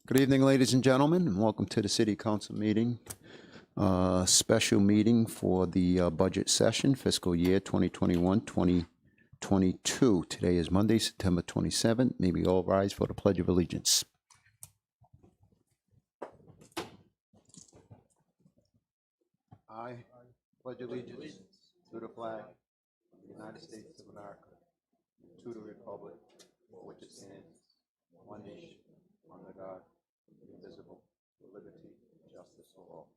Good evening, ladies and gentlemen, and welcome to the City Council meeting. Special meeting for the budget session, fiscal year 2021-2022. Today is Monday, September 27th. May we all rise for the Pledge of Allegiance. I pledge allegiance to the flag of the United States of America, to the republic for which it stands, one nation, under God, indivisible, with liberty and justice for all.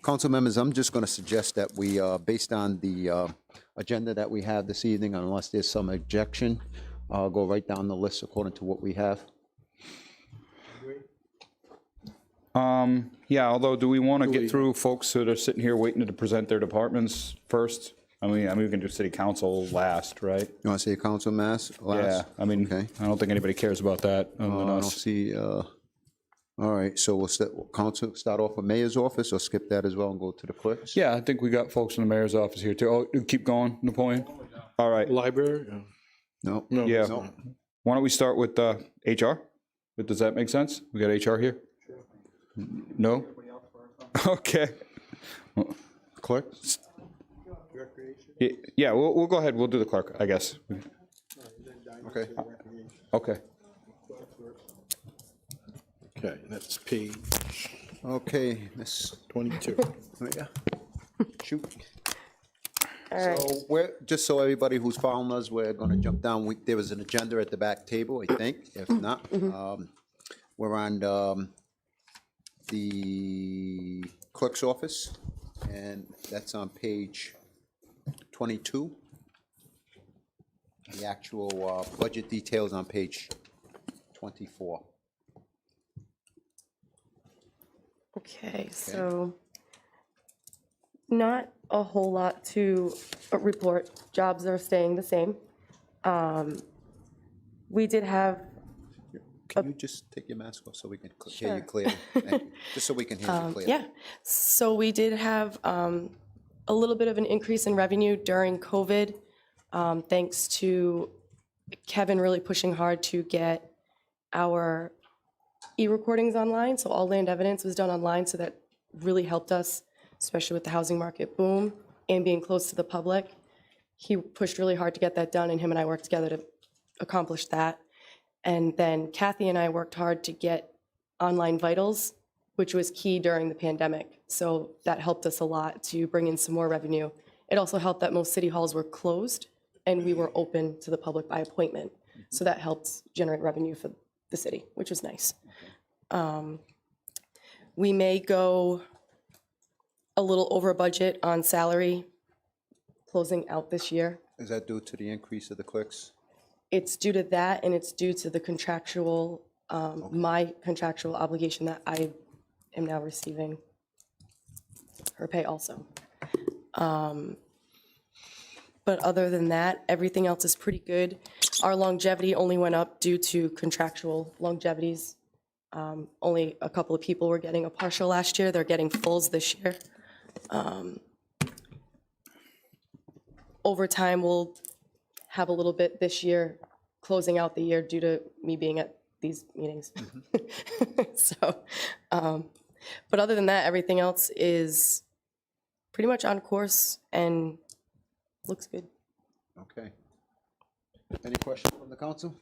Council members, I'm just going to suggest that we, based on the agenda that we have this evening, unless there's some objection, go right down the list according to what we have. Yeah, although do we want to get through folks that are sitting here waiting to present their departments first? I mean, we can do city council last, right? You want to say council mass last? Yeah, I mean, Okay. I don't think anybody cares about that other than I don't us. see, all right, so we'll start off with mayor's office, or skip that as well and go to the clerks? Yeah, I think we got folks in the mayor's office here too. Oh, keep going, Napoleon. All right, Library? No. yeah. No. Why don't we start with HR? Does that make sense? We got HR here? No? Okay. Clerk? Yeah, we'll go ahead. We'll do the clerk, I guess. Okay. Okay. Okay, that's page Okay, Miss 22. Yeah. Shoot. All right. So we're, just so everybody who's following us, we're gonna jump down. There was an agenda at the back table, I think. If not, we're on the clerk's office, and that's on page 22. The actual budget details on page 24. Okay, so not a whole lot to report. Jobs are staying the same. We did have, Can you just take your mask off so we can hear you clearly? Thank you. Just so we can hear you clearly. yeah, so we did have a little bit of an increase in revenue during COVID, thanks to Kevin really pushing hard to get our e-recordings online, so all land evidence was done online, so that really helped us, especially with the housing market boom and being close to the public. He pushed really hard to get that done, and him and I worked together to accomplish that. And then Kathy and I worked hard to get online vitals, which was key during the pandemic. So that helped us a lot to bring in some more revenue. It also helped that most city halls were closed and we were open to the public by appointment. So that helped generate revenue for the city, which was nice. We may go a little over budget on salary closing out this year. Is that due to the increase of the clerks? It's due to that, and it's due to the contractual, my contractual obligation that I am now receiving her pay also. But other than that, everything else is pretty good. Our longevity only went up due to contractual longevities. Only a couple of people were getting a partial last year. They're getting fulls this year. Overtime, we'll have a little bit this year, closing out the year due to me being at these meetings. So, but other than that, everything else is pretty much on course and looks good. Okay. Any questions from the council?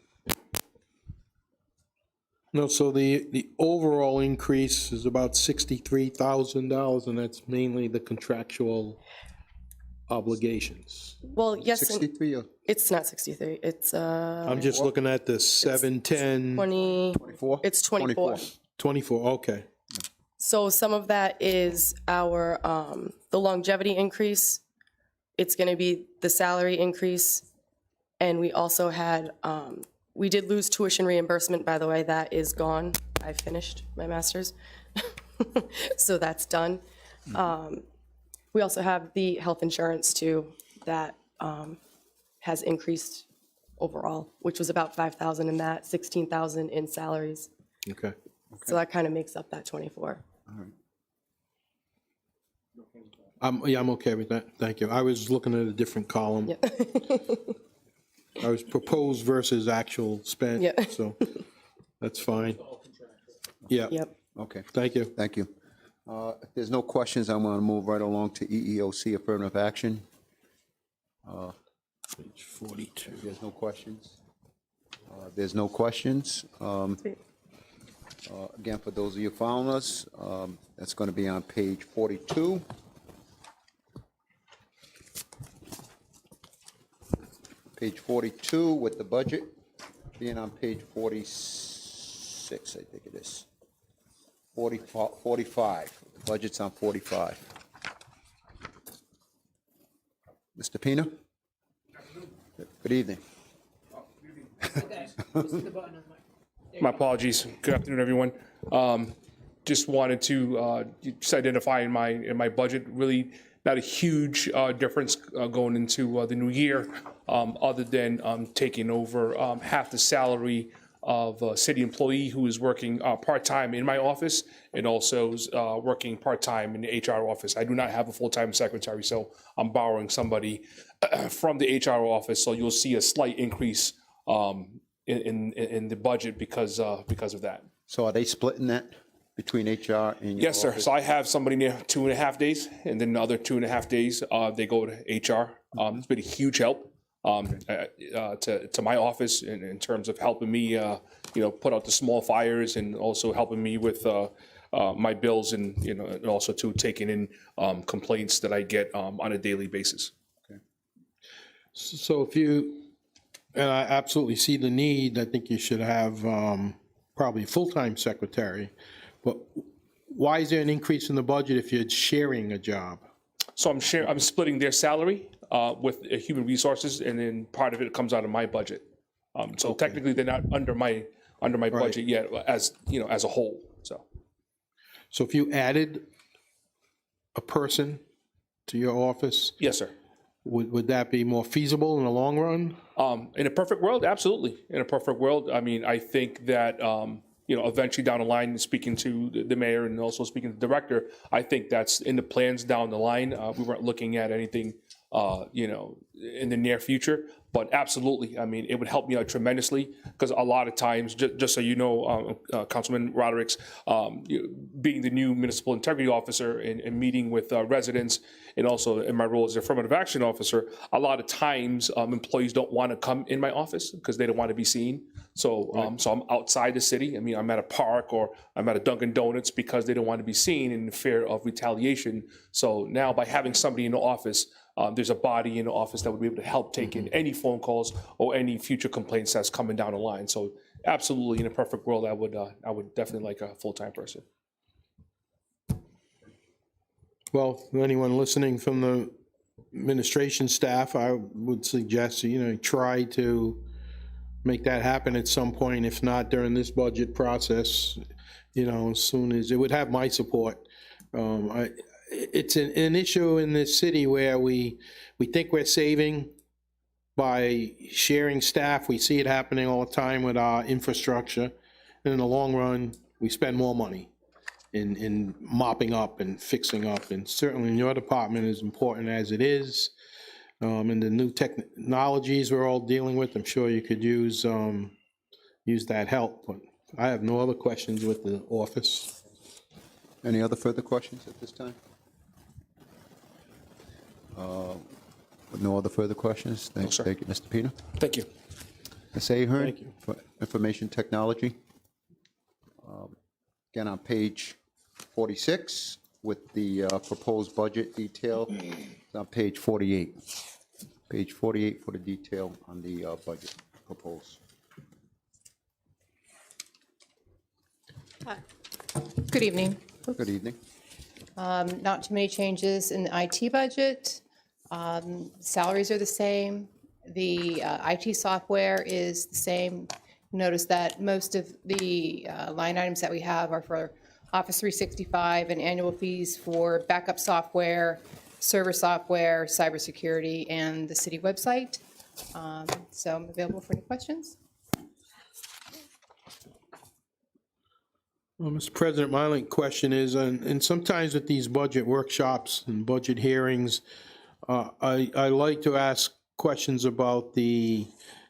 No, so the overall increase is about $63,000, and that's mainly the contractual obligations. Well, yes, and 63 or it's not 63. It's I'm just looking at the 710, 20. 24? It's 24. 24, okay. So some of that is our the longevity increase. It's going to be the salary increase, and we also had we did lose tuition reimbursement. By the way, that is gone. I finished my master's, so that's done. We also have the health insurance too that has increased overall, which was about 5,000 in that, 16,000 in salaries. Okay. So that kind of makes up that 24. All right. Yeah, I'm okay with that. Thank you. I was looking at a different column. Yep. I was proposed versus actual spent, Yeah. so that's fine. Yeah, Yep. Okay, thank you. thank you. If there's no questions, I'm going to move right along to EEOC affirmative action. Page 42. If there's no questions. There's no questions. Again, for those of you following us, that's going to be on page 42. Page 42 with the budget being on page 46, I think it is. 45. The budget's on 45. Mr. Pina? Good evening. My apologies. Good afternoon, everyone. Just wanted to just identify in my budget, really not a huge difference going into the new year, other than taking over half the salary of a city employee who is working part-time in my office and also working part-time in the HR office. I do not have a full-time secretary, so I'm borrowing somebody from the HR office. So you'll see a slight increase in the budget because of that. So are they splitting that between HR and your Yes, sir. office? So I have somebody near 2.5 days, and then the other 2.5 days, they go to HR. It's been a huge help to my office in terms of helping me, put out the small fires and also helping me with my bills and, and also to taking in complaints that I get on a daily basis. So if you, and I absolutely see the need, I think you should have probably a full-time secretary. But why is there an increase in the budget if you're sharing a job? So I'm splitting their salary with human resources, and then part of it comes out of my budget. So technically, they're not under my budget yet, as as a whole. So if you added a person to your office, Yes, sir. would that be more feasible in the long run? In a perfect world, absolutely. In a perfect world, I mean, I think that eventually down the line, speaking to the mayor and also speaking to the director, I think that's in the plans down the line. We weren't looking at anything, in the near future, but absolutely. I mean, it would help me out tremendously because a lot of times, just so you know, Councilman Roderick's, being the new municipal integrity officer and meeting with residents, and also in my role as affirmative action officer, a lot of times employees don't want to come in my office because they don't want to be seen. So, so I'm outside the city. I mean, I'm at a park or I'm at a Dunkin' Donuts because they don't want to be seen in fear of retaliation. So now by having somebody in the office, there's a body in the office that would be able to help take in any phone calls or any future complaints that's coming down the line. So absolutely, in a perfect world, I would definitely like a full-time person. Well, for anyone listening from the administration staff, I would suggest, try to make that happen at some point, if not during this budget process, as soon as, it would have my support. It's an issue in this city where we think we're saving by sharing staff. We see it happening all the time with our infrastructure. And in the long run, we spend more money in mopping up and fixing up. And certainly in your department, as important as it is, and the new technologies we're all dealing with, I'm sure you could use that help. But I have no other questions with the office. Any other further questions at this time? With no other further questions? No, sir. Thank you, Mr. Pina. Thank you. Ms. Ahern? Thank you. For information technology. Again, on page 46 with the proposed budget detail. It's on page 48. Page 48 for the detail on the budget proposed. Good evening. Good evening. Not too many changes in the IT budget. Salaries are the same. The IT software is the same. Notice that most of the line items that we have are for Office 365 and annual fees for backup software, server software, cybersecurity, and the city website. So I'm available for any questions. Well, Mr. President, my only question is, and sometimes at these budget workshops and budget hearings, I like to ask questions about the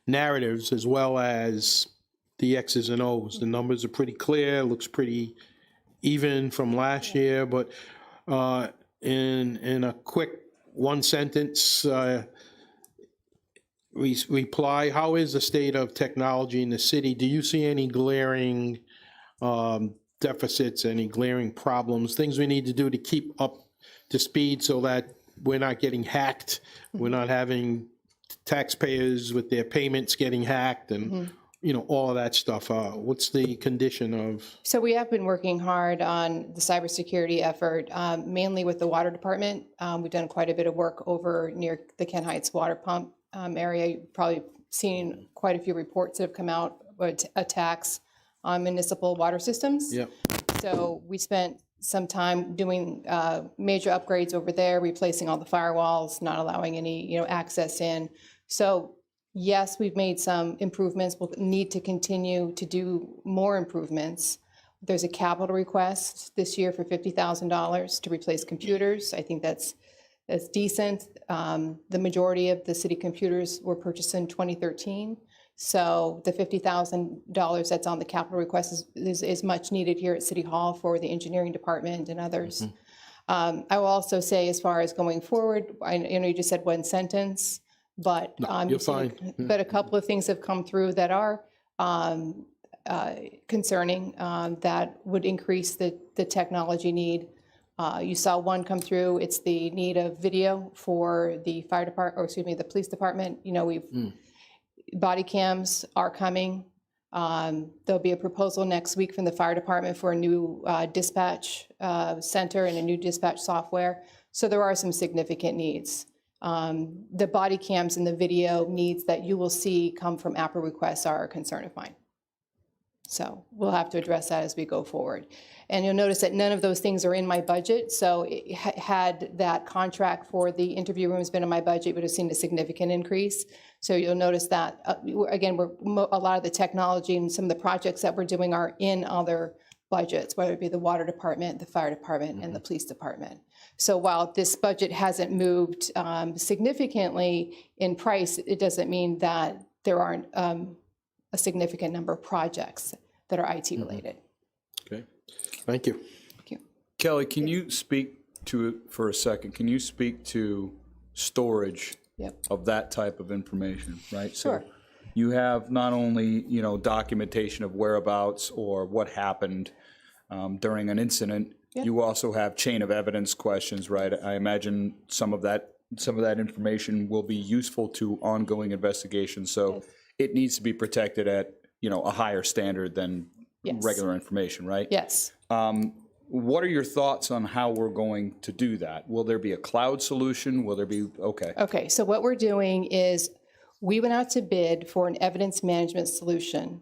narratives as well as the X's and O's. The numbers are pretty clear, looks pretty even from last year, but in a quick one sentence reply, how is the state of technology in the city? Do you see any glaring deficits, any glaring problems, things we need to do to keep up to speed so that we're not getting hacked, we're not having taxpayers with their payments getting hacked, and all of that stuff? What's the condition of? So we have been working hard on the cybersecurity effort, mainly with the water department. We've done quite a bit of work over near the Kent Heights water pump area. You've probably seen quite a few reports that have come out about attacks on municipal water systems. Yep. So we spent some time doing major upgrades over there, replacing all the firewalls, not allowing any access in. So yes, we've made some improvements. We'll need to continue to do more improvements. There's a capital request this year for $50,000 to replace computers. I think that's decent. The majority of the city computers were purchased in 2013. So the $50,000 that's on the capital request is much needed here at City Hall for the engineering department and others. I will also say, as far as going forward, I know you just said one sentence, but You're fine. but a couple of things have come through that are concerning, that would increase the technology need. You saw one come through. It's the need of video for the fire department, or excuse me, the police department. Body cams are coming. There'll be a proposal next week from the fire department for a new dispatch center and a new dispatch software. So there are some significant needs. The body cams and the video needs that you will see come from APRA requests are a concern of mine. So we'll have to address that as we go forward. And you'll notice that none of those things are in my budget. So had that contract for the interview rooms been in my budget, it would have seen a significant increase. So you'll notice that, again, a lot of the technology and some of the projects that we're doing are in other budgets, whether it be the water department, the fire department, and the police department. So while this budget hasn't moved significantly in price, it doesn't mean that there aren't a significant number of projects that are IT related. Okay, thank you. Thank you. Kelly, can you speak to it for a second? Can you speak to storage of that type of information, right? Sure. So you have not only, documentation of whereabouts or what happened during an incident, you also have chain of evidence questions, right? I imagine some of that information will be useful to ongoing investigations. So it needs to be protected at, a higher standard than regular information, right? Yes. What are your thoughts on how we're going to do that? Will there be a cloud solution? Will there be, Okay, so what we're doing is we went out to bid for an evidence management solution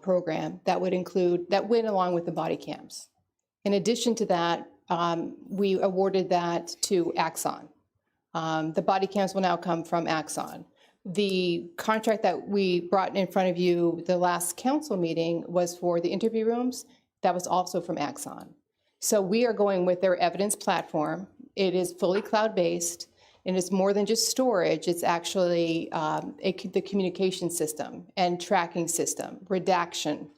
program that went along with the body cams. In addition to that, we awarded that to Axon. The body cams will now come from Axon. The contract that we brought in front of you the last council meeting was for the interview rooms. That was also from Axon. So we are going with their evidence platform. It is fully cloud-based, and it's more than just storage. It's actually the communication system and tracking system, redaction.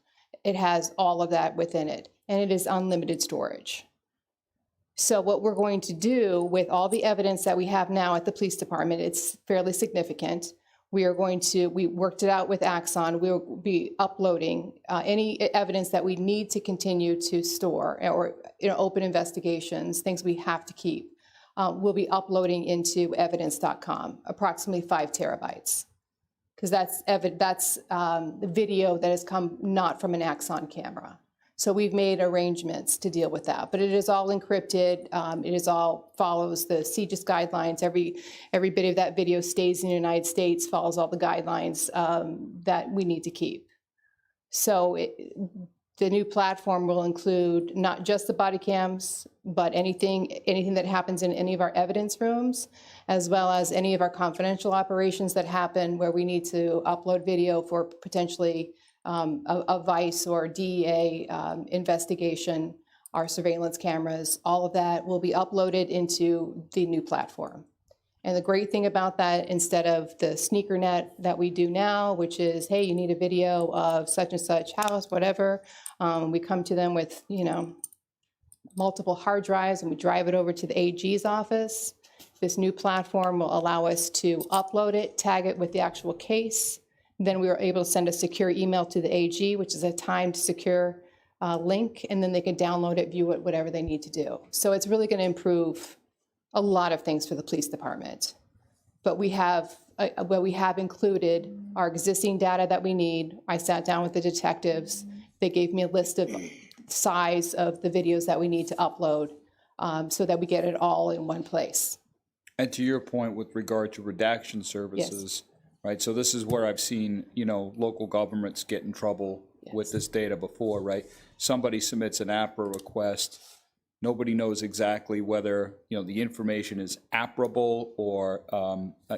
It has all of that within it, and it is unlimited storage. So what we're going to do with all the evidence that we have now at the police department, it's fairly significant. We worked it out with Axon. We'll be uploading any evidence that we need to continue to store, or open investigations, things we have to keep. We'll be uploading into evidence.com, approximately 5 terabytes, because that's the video that has come not from an Axon camera. So we've made arrangements to deal with that, but it is all encrypted. It is all follows the CJIS guidelines. Every bit of that video stays in the United States, follows all the guidelines that we need to keep. So the new platform will include not just the body cams, but anything that happens in any of our evidence rooms, as well as any of our confidential operations that happen where we need to upload video for potentially a vice or DEA investigation, our surveillance cameras. All of that will be uploaded into the new platform. And the great thing about that, instead of the sneaker net that we do now, which is, hey, you need a video of such and such house, whatever, we come to them with, multiple hard drives and we drive it over to the AG's office. This new platform will allow us to upload it, tag it with the actual case. Then we are able to send a secure email to the AG, which is a timed secure link, and then they can download it, view it, whatever they need to do. So it's really going to improve a lot of things for the police department. But we have included our existing data that we need. I sat down with the detectives. They gave me a list of size of the videos that we need to upload so that we get it all in one place. And to your point with regard to redaction services, right? So this is where I've seen, local governments get in trouble with this data before, right? Somebody submits an APRA request. Nobody knows exactly whether, the information is apparable or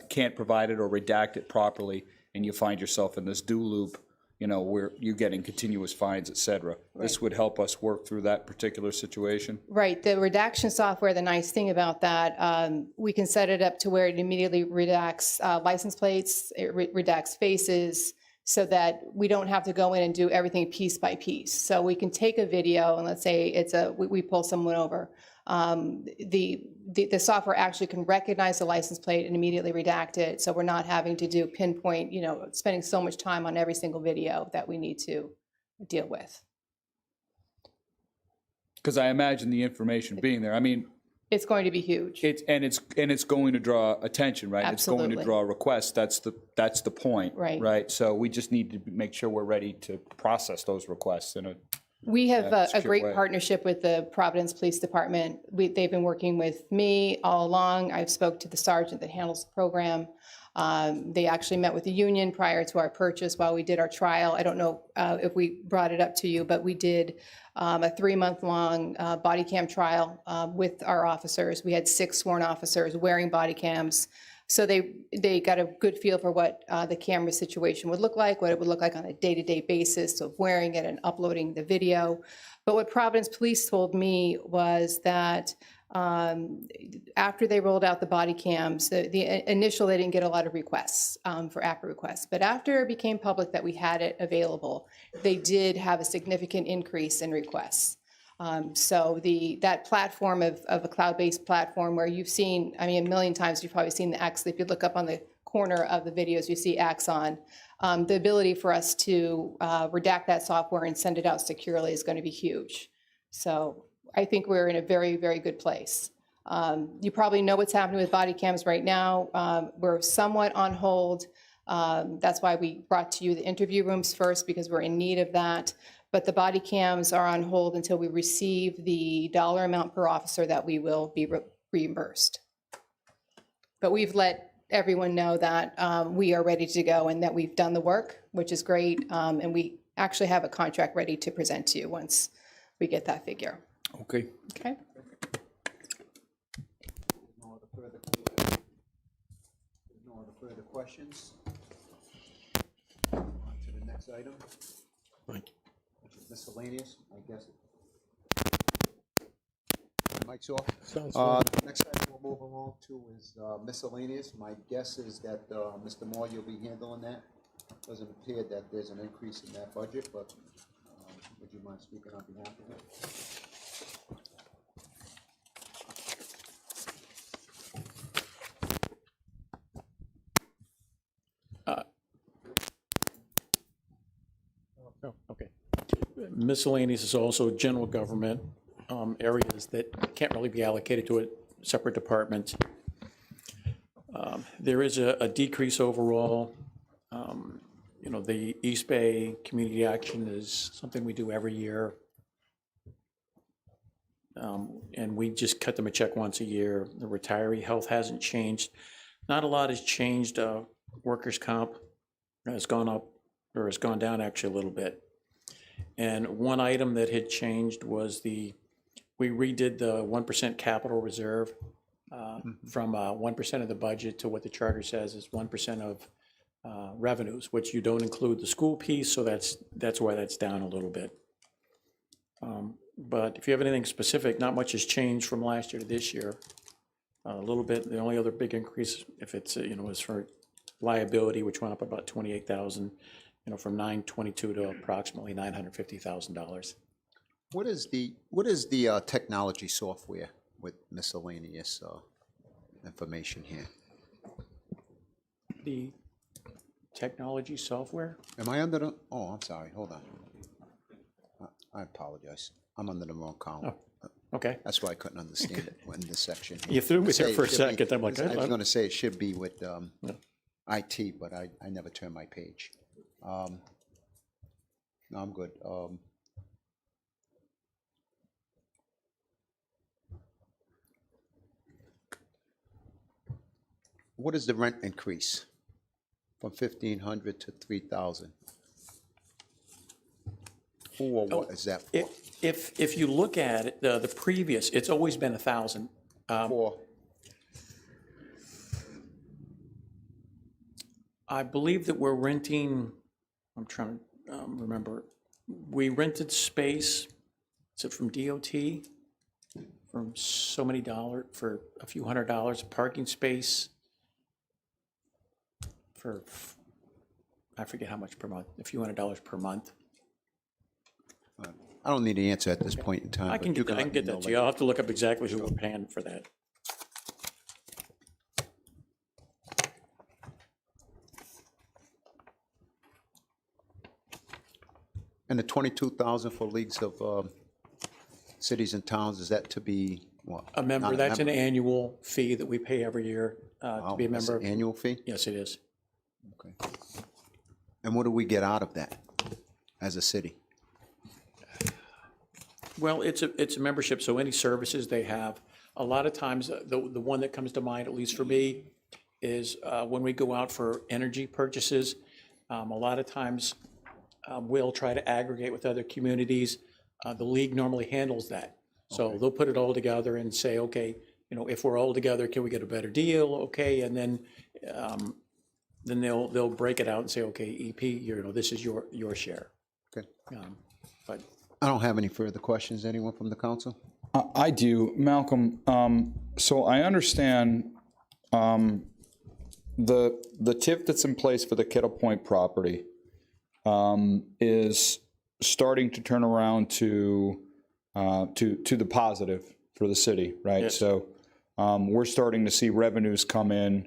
can't provide it or redact it properly, and you find yourself in this do loop, where you're getting continuous fines, et cetera. This would help us work through that particular situation. Right. The redaction software, the nice thing about that, we can set it up to where it immediately redacts license plates, it redacts faces, so that we don't have to go in and do everything piece by piece. So we can take a video and let's say we pull someone over. The software actually can recognize the license plate and immediately redact it. So we're not having to do pinpoint, spending so much time on every single video that we need to deal with. Because I imagine the information being there. I mean, It's going to be huge. It's going to draw attention, right? It's going to Absolutely. draw requests. That's the point, Right. Right. So we just need to make sure we're ready to process those requests in a. We have a secure great way. partnership with the Providence Police Department. They've been working with me all along. I've spoke to the sergeant that handles the program. They actually met with the union prior to our purchase while we did our trial. I don't know if we brought it up to you, but we did a 3-month-long body cam trial with our officers. We had 6 sworn officers wearing body cams. So they got a good feel for what the camera situation would look like, what it would look like on a day-to-day basis of wearing it and uploading the video. But what Providence Police told me was that after they rolled out the body cams, the initial, they didn't get a lot of requests for APRA requests. But after it became public that we had it available, they did have a significant increase in requests. So that platform of a cloud-based platform where you've seen, a million times you've probably seen the X. If you look up on the corner of the videos, you see X on. The ability for us to redact that software and send it out securely is going to be huge. So I think we're in a very, very good place. You probably know what's happening with body cams right now. We're somewhat on hold. That's why we brought to you the interview rooms first, because we're in need of that. But the body cams are on hold until we receive the dollar amount per officer that we will be reimbursed. But we've let everyone know that we are ready to go and that we've done the work, which is great. And we actually have a contract ready to present to you once we get that figure. Okay. Okay? No other further questions? On to the next item, Thank you. which is miscellaneous, I guess. Mic's off. Sounds fine. Next item we'll move along to is miscellaneous. My guess is that Mr. Moore, you'll be handling that. Doesn't appear that there's an increase in that budget, but would you mind speaking on behalf of it? Oh, okay. Miscellaneous is also general government areas that can't really be allocated to a separate department. There is a decrease overall. The East Bay Community Action is something we do every year. And we just cut them a check once a year. The retiree health hasn't changed. Not a lot has changed. Workers' comp has gone up, or has gone down actually a little bit. And one item that had changed was we redid the 1% capital reserve from 1% of the budget to what the charter says is 1% of revenues, which you don't include the school piece, so that's why that's down a little bit. But if you have anything specific, not much has changed from last year to this year. a little bit. The only other big increase, if it's, is for liability, which went up about 28,000, from 922 to approximately $950,000. What is the technology software with miscellaneous information here? The technology software? Am I under the, oh, I'm sorry, hold on. I apologize. I'm under the wrong column. Okay. That's why I couldn't understand it in this section. here. You threw me Say there it for a should be- second. I'm like, I was gonna say it should be with IT, but I never turned my page. No, I'm good. What is the rent increase from 1,500 to 3,000? For what is that for? If you look at it, the previous, it's always been 1,000. For, I believe that we're renting, I'm trying to remember, we rented space, is it from DOT? From so many dollars, for a few $100s, parking space for, I forget how much per month, a few $100 per month. I don't need the answer at this point in time. I but can you get that, I let can me get know that to later. you. I'll have to look up exactly who we're paying for that. And the 22,000 for leagues of cities and towns, is that to be what? A member, Not that's an annual fee that we pay every year to Wow, be a that's member. an annual fee? Yes, it is. Okay. And what do we get out of that as a city? Well, it's a membership, so any services they have, a lot of times, the one that comes to mind, at least for me, is when we go out for energy purchases, a lot of times we'll try to aggregate with other communities. The league normally handles that. So they'll put it all together and say, okay, if we're all together, can we get a better deal? Okay, and then they'll break it out and say, okay, EP, this is your share. Okay. But I don't have any further questions. Anyone from the council? I do, Malcolm. So I understand the TIF that's in place for the Kettle Point property is starting to turn around to the positive for the city, right? Yes. So we're starting to see revenues come in,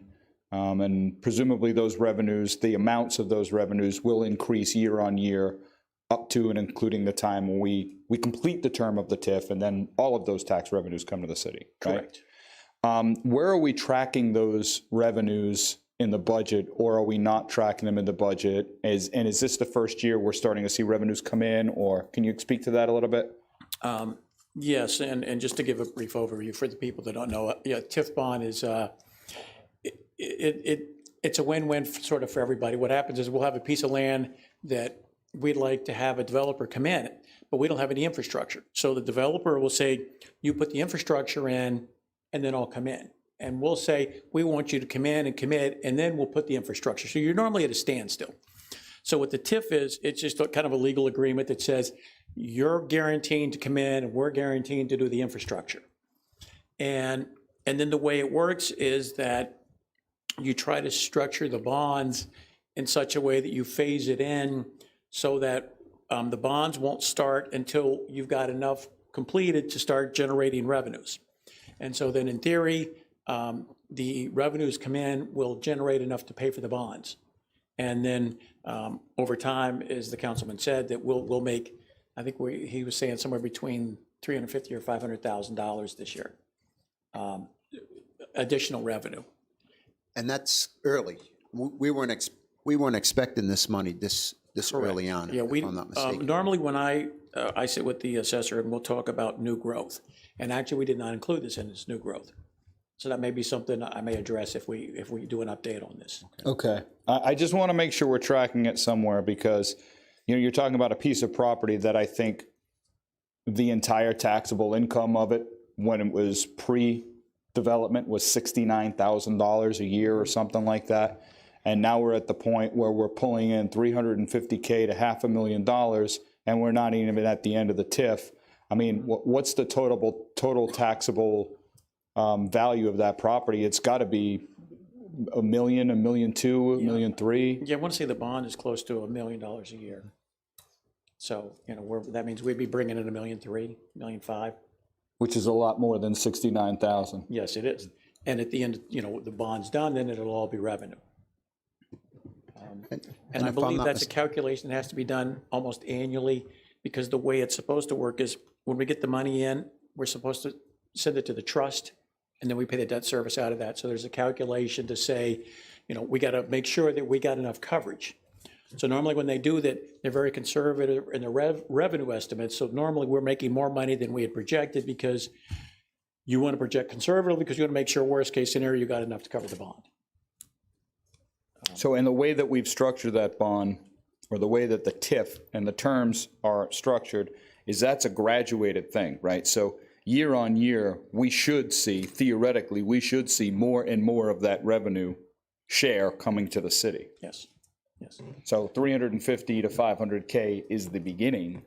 and presumably those revenues, the amounts of those revenues will increase year on year up to and including the time when we complete the term of the TIF, and then all of those tax revenues come to the city, right? correct. Where are we tracking those revenues in the budget, or are we not tracking them in the budget? And is this the first year we're starting to see revenues come in, or can you speak to that a little bit? Yes, and just to give a brief overview for the people that don't know, TIF bond is, it's a win-win sort of for everybody. What happens is we'll have a piece of land that we'd like to have a developer come in, but we don't have any infrastructure. So the developer will say, you put the infrastructure in, and then I'll come in. And we'll say, we want you to come in and commit, and then we'll put the infrastructure. So you're normally at a standstill. So what the TIF is, it's just kind of a legal agreement that says, you're guaranteeing to come in, and we're guaranteeing to do the infrastructure. And then the way it works is that you try to structure the bonds in such a way that you phase it in so that the bonds won't start until you've got enough completed to start generating revenues. And so then in theory, the revenues come in, will generate enough to pay for the bonds. And then over time, as the councilman said, that we'll make, I think he was saying somewhere between $350,000 or $500,000 this year, additional revenue. And that's early. We weren't expecting this money this early on, Yeah, if I'm not mistaken. normally when I sit with the assessor and we'll talk about new growth. And actually, we did not include this in this new growth. So that may be something I may address if we do an update on this. Okay. I just want to make sure we're tracking it somewhere, because, you're talking about a piece of property that I think the entire taxable income of it when it was pre-development was $69,000 a year or something like that. And now we're at the point where we're pulling in $350K to $500,000, and we're not even at the end of the TIF. I mean, what's the total taxable value of that property, it's got to be $1 million, $1.2 million, $1.3 million. Yeah, I want to say the bond is close to $1 million a year. So, that means we'd be bringing in $1.3 million, $1.5 million. Which is a lot more than 69,000. Yes, it is. And at the end, the bond's done, then it'll all be revenue. And I if I'm believe not that's a calculation that has to be done almost annually, because the way it's supposed to work is when we get the money in, we're supposed to send it to the trust, and then we pay the debt service out of that. So there's a calculation to say, we got to make sure that we got enough coverage. So normally when they do that, they're very conservative in the revenue estimates. So normally we're making more money than we had projected, because you want to project conservatively because you want to make sure worst case scenario, you got enough to cover the bond. So in the way that we've structured that bond, or the way that the TIF and the terms are structured, is that's a graduated thing, right? So year on year, theoretically, we should see more and more of that revenue share coming to the city. Yes, yes. So 350 to 500K is the beginning.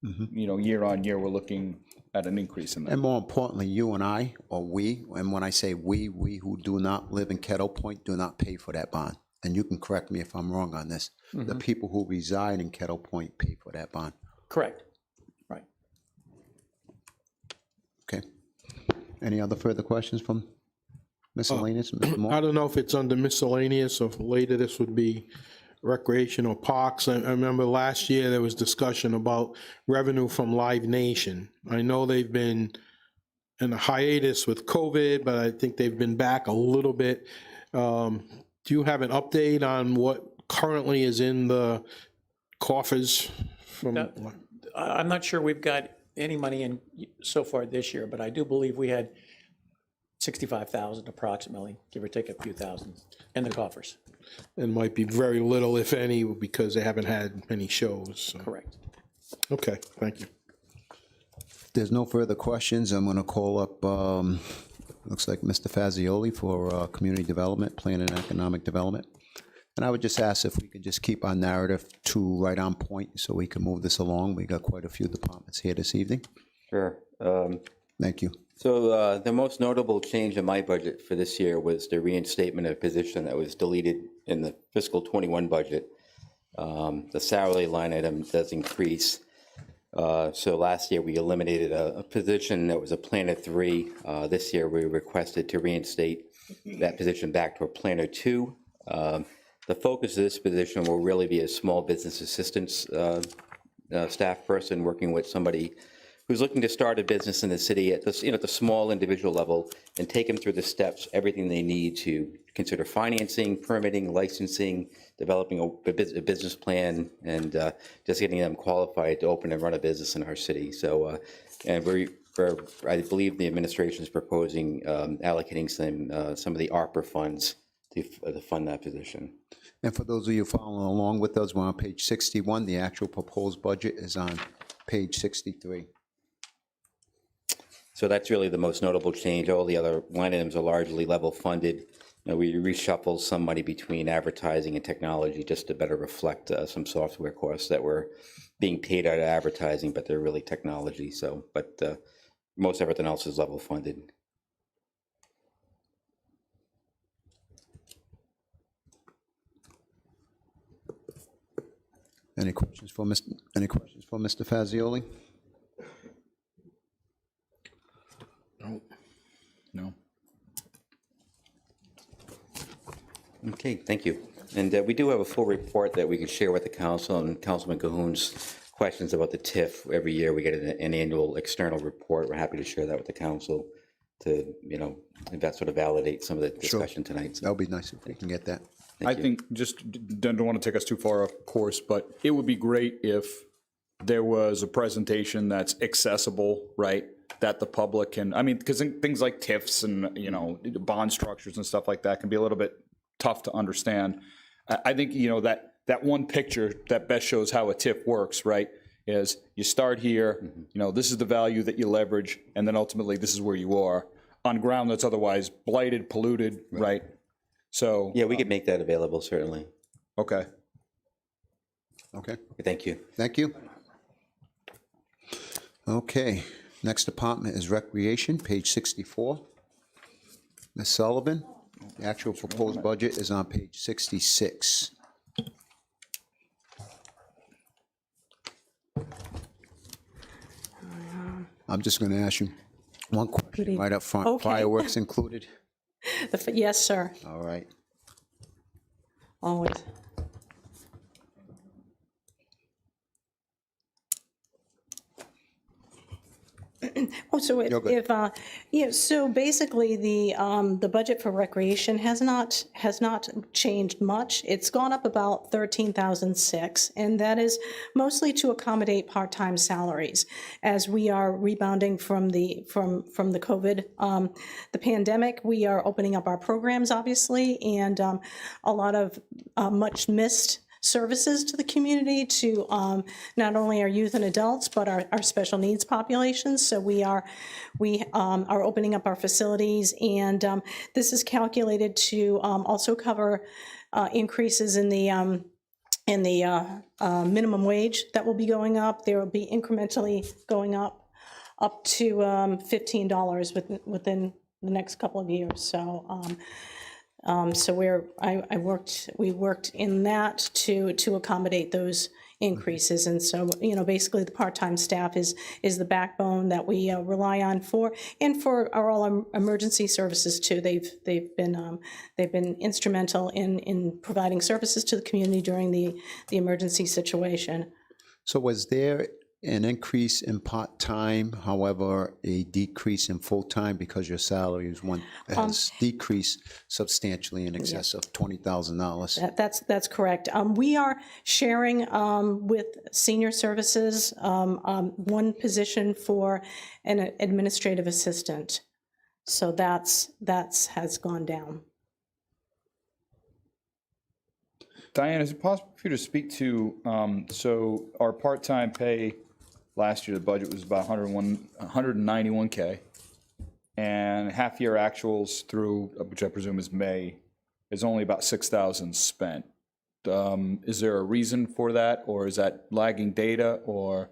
Year on year, we're looking at an increase in that. And more importantly, you and I, or we, and when I say we who do not live in Kettle Point do not pay for that bond. And you can correct me if I'm wrong on this. The people who reside in Kettle Point pay for that bond. Correct. Right. Okay. Any other further questions from miscellaneous? Mr. Moore? I don't know if it's under miscellaneous or if later this would be recreation or parks. I remember last year there was discussion about revenue from Live Nation. I know they've been in a hiatus with COVID, but I think they've been back a little bit. Do you have an update on what currently is in the coffers from? I'm not sure we've got any money in so far this year, but I do believe we had 65,000 approximately, give or take a few thousand, in the coffers. And might be very little, if any, because they haven't had many shows. So. Correct. Okay, thank you. If there's no further questions, I'm going to call up, looks like Mr. Fazioli for Community Development, Plan and Economic Development. And I would just ask if we could just keep our narrative to right on point so we can move this along. We got quite a few departments here this evening. Sure. Thank you. So the most notable change in my budget for this year was the reinstatement of a position that was deleted in the fiscal 21 budget. The salary line item does increase. So last year we eliminated a position that was a planner 3. This year we requested to reinstate that position back to a planner 2. The focus of this position will really be a small business assistance staff person working with somebody who's looking to start a business in the city at this, at the small individual level, and take them through the steps, everything they need to consider financing, permitting, licensing, developing a business plan, and just getting them qualified to open and run a business in our city. So, and I believe the administration is proposing allocating some of the ARPA funds to fund that position. And for those of you following along with us, we're on page 61. The actual proposed budget is on page 63. So that's really the most notable change. All the other line items are largely level funded. We reshuffled some money between advertising and technology just to better reflect some software costs that were being paid out of advertising, but they're really technology. So, but most everything else is level funded. Any questions for Mr. Fazioli? No. Okay, thank you. And we do have a full report that we can share with the council, and Councilman Cahoon's questions about the TIF. Every year we get an annual external report. We're happy to share that with the council to, if that sort of validate some of the discussion tonight. So, That would be nice if we can get that. I think just don't want to take us too far off course, but it would be great if there was a presentation that's accessible, right? That the public can, because things like TIFs and, bond structures and stuff like that can be a little bit tough to understand. I think, that one picture that best shows how a TIF works, right, is you start here, this is the value that you leverage, and then ultimately this is where you are on ground that's otherwise blighted, polluted, right? So. yeah, we could make that available, certainly. Okay. Okay, Thank you. thank you. Okay, next department is Recreation, page 64. Ms. Sullivan, the actual proposed budget is on page 66. I'm just going to ask you one question right up front. Okay. Fireworks included? Yes, sir, All right. always. Oh, so You're good. yeah, so basically, the budget for recreation has not changed much. It's gone up about 13,006, and that is mostly to accommodate part-time salaries. As we are rebounding from the COVID, the pandemic, we are opening up our programs, obviously, and a lot of much missed services to the community, to not only our youth and adults, but our special needs populations. So we are opening up our facilities, and this is calculated to also cover increases in the minimum wage that will be going up. There will be incrementally going up to $15 within the next couple of years. So. So we worked in that to accommodate those increases. And so, basically the part-time staff is the backbone that we rely on for our emergency services too. They've been instrumental in providing services to the community during the emergency situation. So was there an increase in part-time, however, a decrease in full-time because your salary has decreased substantially in excess of $20,000? That's correct. We are sharing with senior services one position for an administrative assistant. So that's has gone down. Diane, is it possible for you to speak to, so our part-time pay last year, the budget was about 191K, and half-year actuals through, which I presume is May, is only about 6,000 spent. Is there a reason for that, or is that lagging data, or?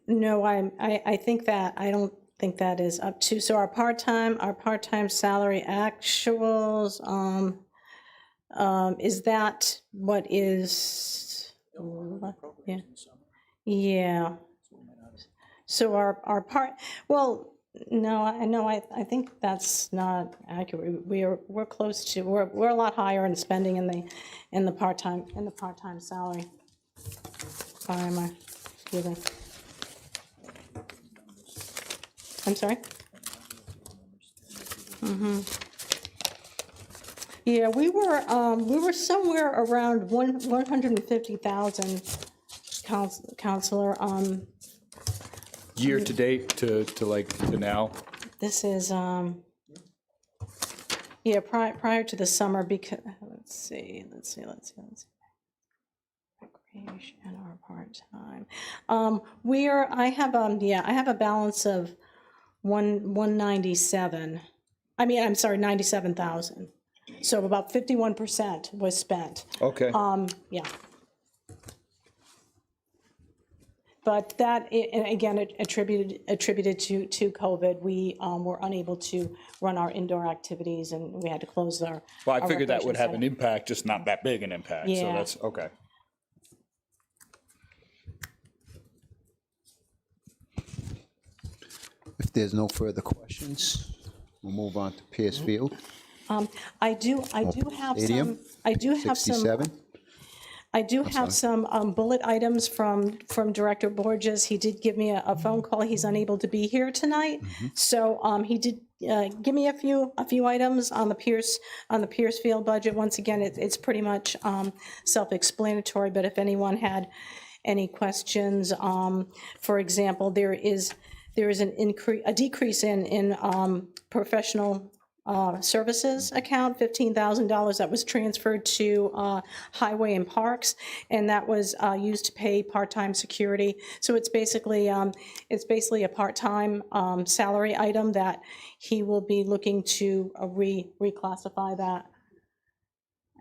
No, I think that, I don't think that is up to, so our part-time salary actuals, is that what is, yeah, yeah. So our part, well, no, I think that's not accurate. We're close to, we're a lot higher in spending in the part-time salary. Excuse me. I'm sorry? Yeah, we were somewhere around 150,000, Counselor. Year to date to now? This is, yeah, prior to the summer, because, let's see. Recreation or part-time. I have a balance of 197. I'm sorry, 97,000. So about 51% was spent. Okay. Yeah. But that, and again, it attributed to COVID. We were unable to run our indoor activities, and we had to close our. Well, I figured that recreation would have center. an impact, just not that big an impact, so Yeah. that's, okay. If there's no further questions, we'll move on to Pierce Field. I do have Stadium, some. I do have some. 67. I do have some bullet items from Director Borges. He did give me a phone call. He's unable to be here tonight, so he did give me a few items on the Pierce Field budget. Once again, it's pretty much self-explanatory. But if anyone had any questions, for example, there is a decrease in professional services account, $15,000 that was transferred to Highway and Parks, and that was used to pay part-time security. So it's basically a part-time salary item that he will be looking to reclassify that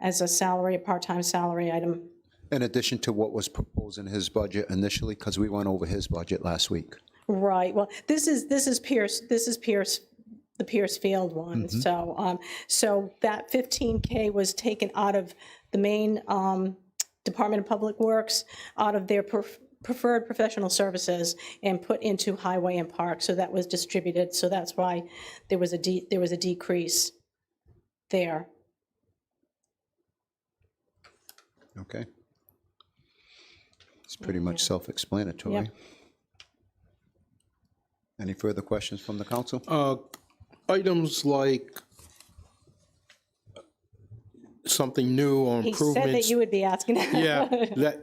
as a part-time salary item. In addition to what was proposed in his budget initially, because we went over his budget last week. Right, well, this is Pierce, the Pierce Field one, so, so that 15K was taken out of the main Department of Public Works, out of their preferred professional services, and put into Highway and Park, so that was distributed, so that's why there was a decrease there. Okay. It's pretty much self-explanatory. Yep. Any further questions from the council? Items like something new or He said that improvements. you would be asking. Yeah,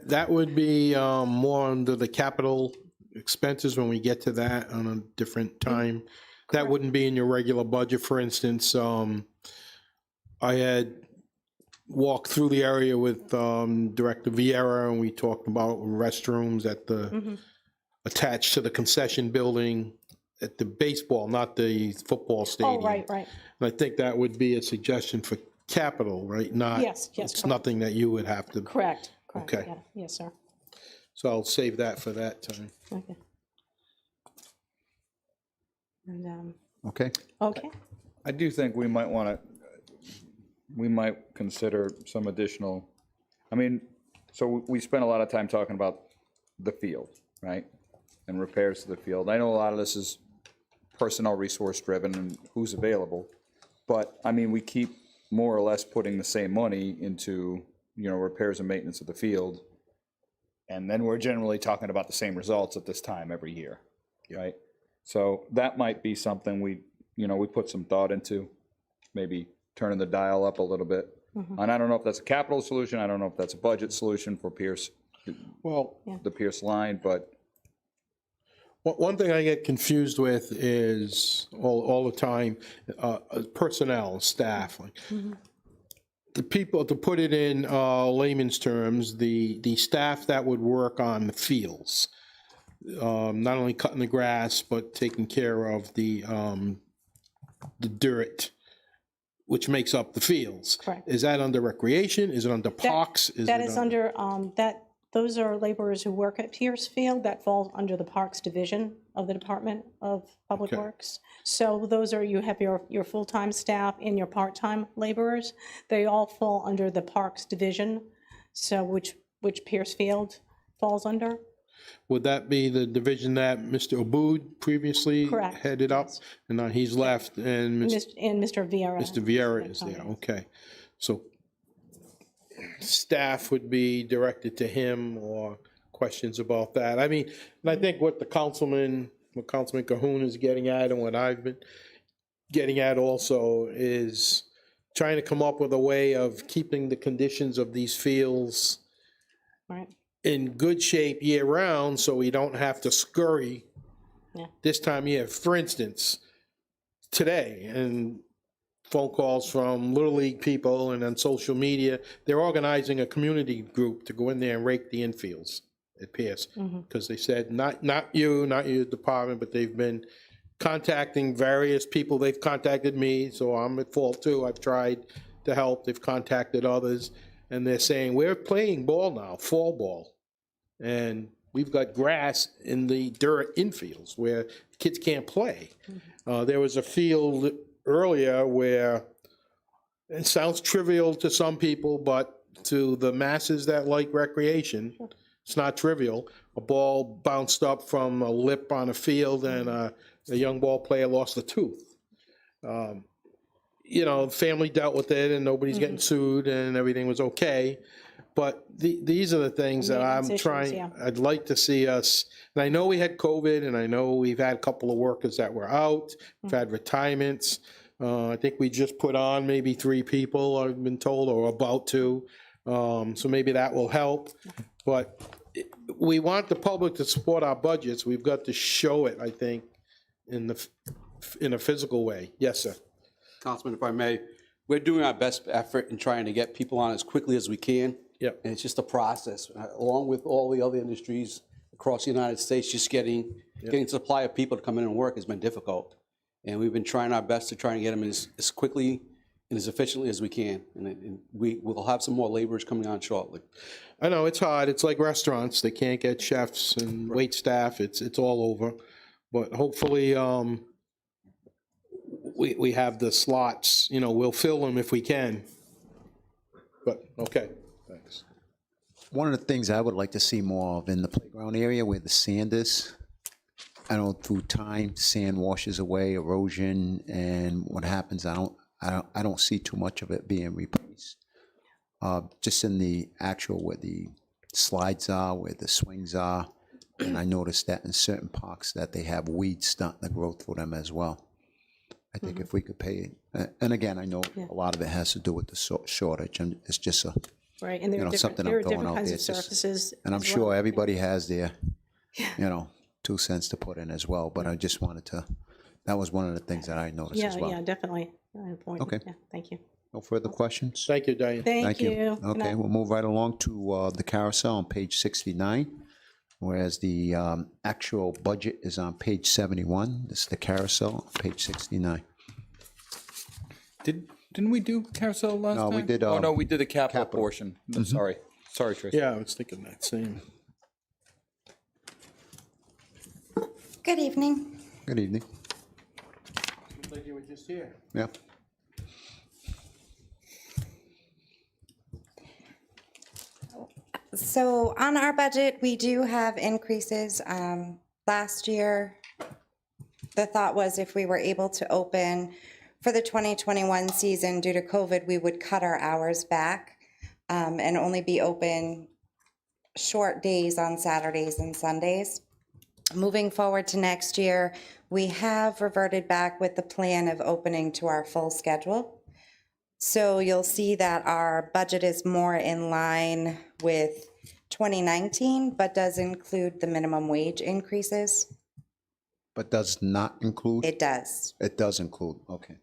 that would be more under the capital expenses when we get to that on a different time. That wouldn't be in your regular budget. For instance, I had walked through the area with Director Vieira, and we talked about restrooms at the, attached to the concession building at the baseball, not the football stadium. Oh, right, right. And I think that would be a suggestion for capital, right? Not, Yes, it's correct. nothing that you would have to. Correct, Okay. yeah, yes, sir. So I'll save that for that time. Okay. And, Okay. okay, I do think we might consider some additional, I mean, so we spent a lot of time talking about the field, right? And repairs to the field. I know a lot of this is personnel resource driven and who's available, but I mean, we keep more or less putting the same money into, repairs and maintenance of the field. And then we're generally talking about the same results at this time every year, right? So that might be something we put some thought into, maybe turning the dial up a little bit. And I don't know if that's a capital solution, I don't know if that's a budget solution for Pierce, Well, the Pierce line, but one thing I get confused with is all the time, personnel, staff. Like, the people, to put it in layman's terms, the staff that would work on the fields, not only cutting the grass, but taking care of the dirt, which makes up the fields. Correct. Is that under recreation? Is it under parks? that is under, those are laborers who work at Pierce Field, that falls under the Parks Division of the Department of Public Okay. Works. So those are, you have your full-time staff and your part-time laborers. They all fall under the Parks Division, so which Pierce Field falls under. Would that be the division that Mr. Aboud previously Correct, headed up? yes. And now he's left, and And Mr. Vieira. Mr. Vieira is there, okay. So staff would be directed to him or questions about that. I mean, and I think what Councilman Cahoon is getting at and what I've been getting at also is trying to come up with a way of keeping the conditions of these fields Right, in good shape year-round, so we don't have to scurry Yeah. this time of year. For instance, today, and phone calls from Little League people and on social media, they're organizing a community group to go in there and rake the infields at Pierce. Because they said, not your department, but they've been contacting various people. They've contacted me, so I'm at fault too. I've tried to help. They've contacted others. And they're saying, we're playing ball now, fall ball. And we've got grass in the dirt infields where kids can't play. There was a field earlier where, it sounds trivial to some people, but to the masses that like recreation, it's not trivial. A ball bounced up from a lip on a field and a young ball player lost a tooth. The family dealt with it and nobody's getting sued and everything was okay. But these are the things that I'm Maintenance issues, trying, yeah. I'd like to see us, and I know we had COVID and I know we've had a couple of workers that were out, we've had retirements. I think we just put on maybe 3 people, I've been told, or about to. So maybe that will help. But we want the public to support our budgets. We've got to show it, I think, in a physical way. Yes, sir. Councilman, if I may, we're doing our best effort in trying to get people on as quickly as we can. Yep. And it's just a process, along with all the other industries across the United States, just getting supply of people to come in and work has been difficult. And we've been trying our best to try and get them as quickly and as efficiently as we can. And we will have some more laborers coming on shortly. I know, it's hard. It's like restaurants. They can't get chefs and wait staff. It's all over. But hopefully, we have the slots, we'll fill them if we can. But, okay, thanks. One of the things I would like to see more of in the playground area where the sand is, I know through time, sand washes away, erosion, and what happens, I don't see too much of it being replaced. Just in the actual where the slides are, where the swings are, and I noticed that in certain parks that they have weeds starting to grow through them as well. I think if we could pay, and again, I know a lot of it has to do with the shortage, and it's just a, Right, and there are something different, I'm throwing out kinds there. of It's just- surfaces. and I'm as sure well. everybody has their, 2 cents to put in as well, but I just wanted to, that was one of the things that I noticed as Yeah, well. yeah, definitely. Important. Okay. Yeah, thank you. No further questions? Thank you, Diane. Thank you. Good Okay, night. we'll move right along to the carousel on page 69, whereas the actual budget is on page 71. This is the carousel on page 69. Didn't we do carousel last No, time? we did, Oh, no, we did the capital capital. portion. I'm sorry. Sorry, Tracy. Yeah, I was thinking that same. Good evening. Good evening. Seems like you were just here. Yeah. So on our budget, we do have increases. Last year, the thought was if we were able to open for the 2021 season due to COVID, we would cut our hours back and only be open short days on Saturdays and Sundays. Moving forward to next year, we have reverted back with the plan of opening to our full schedule. So you'll see that our budget is more in line with 2019, but does include the minimum wage increases. But does not include? It does. It does include, okay.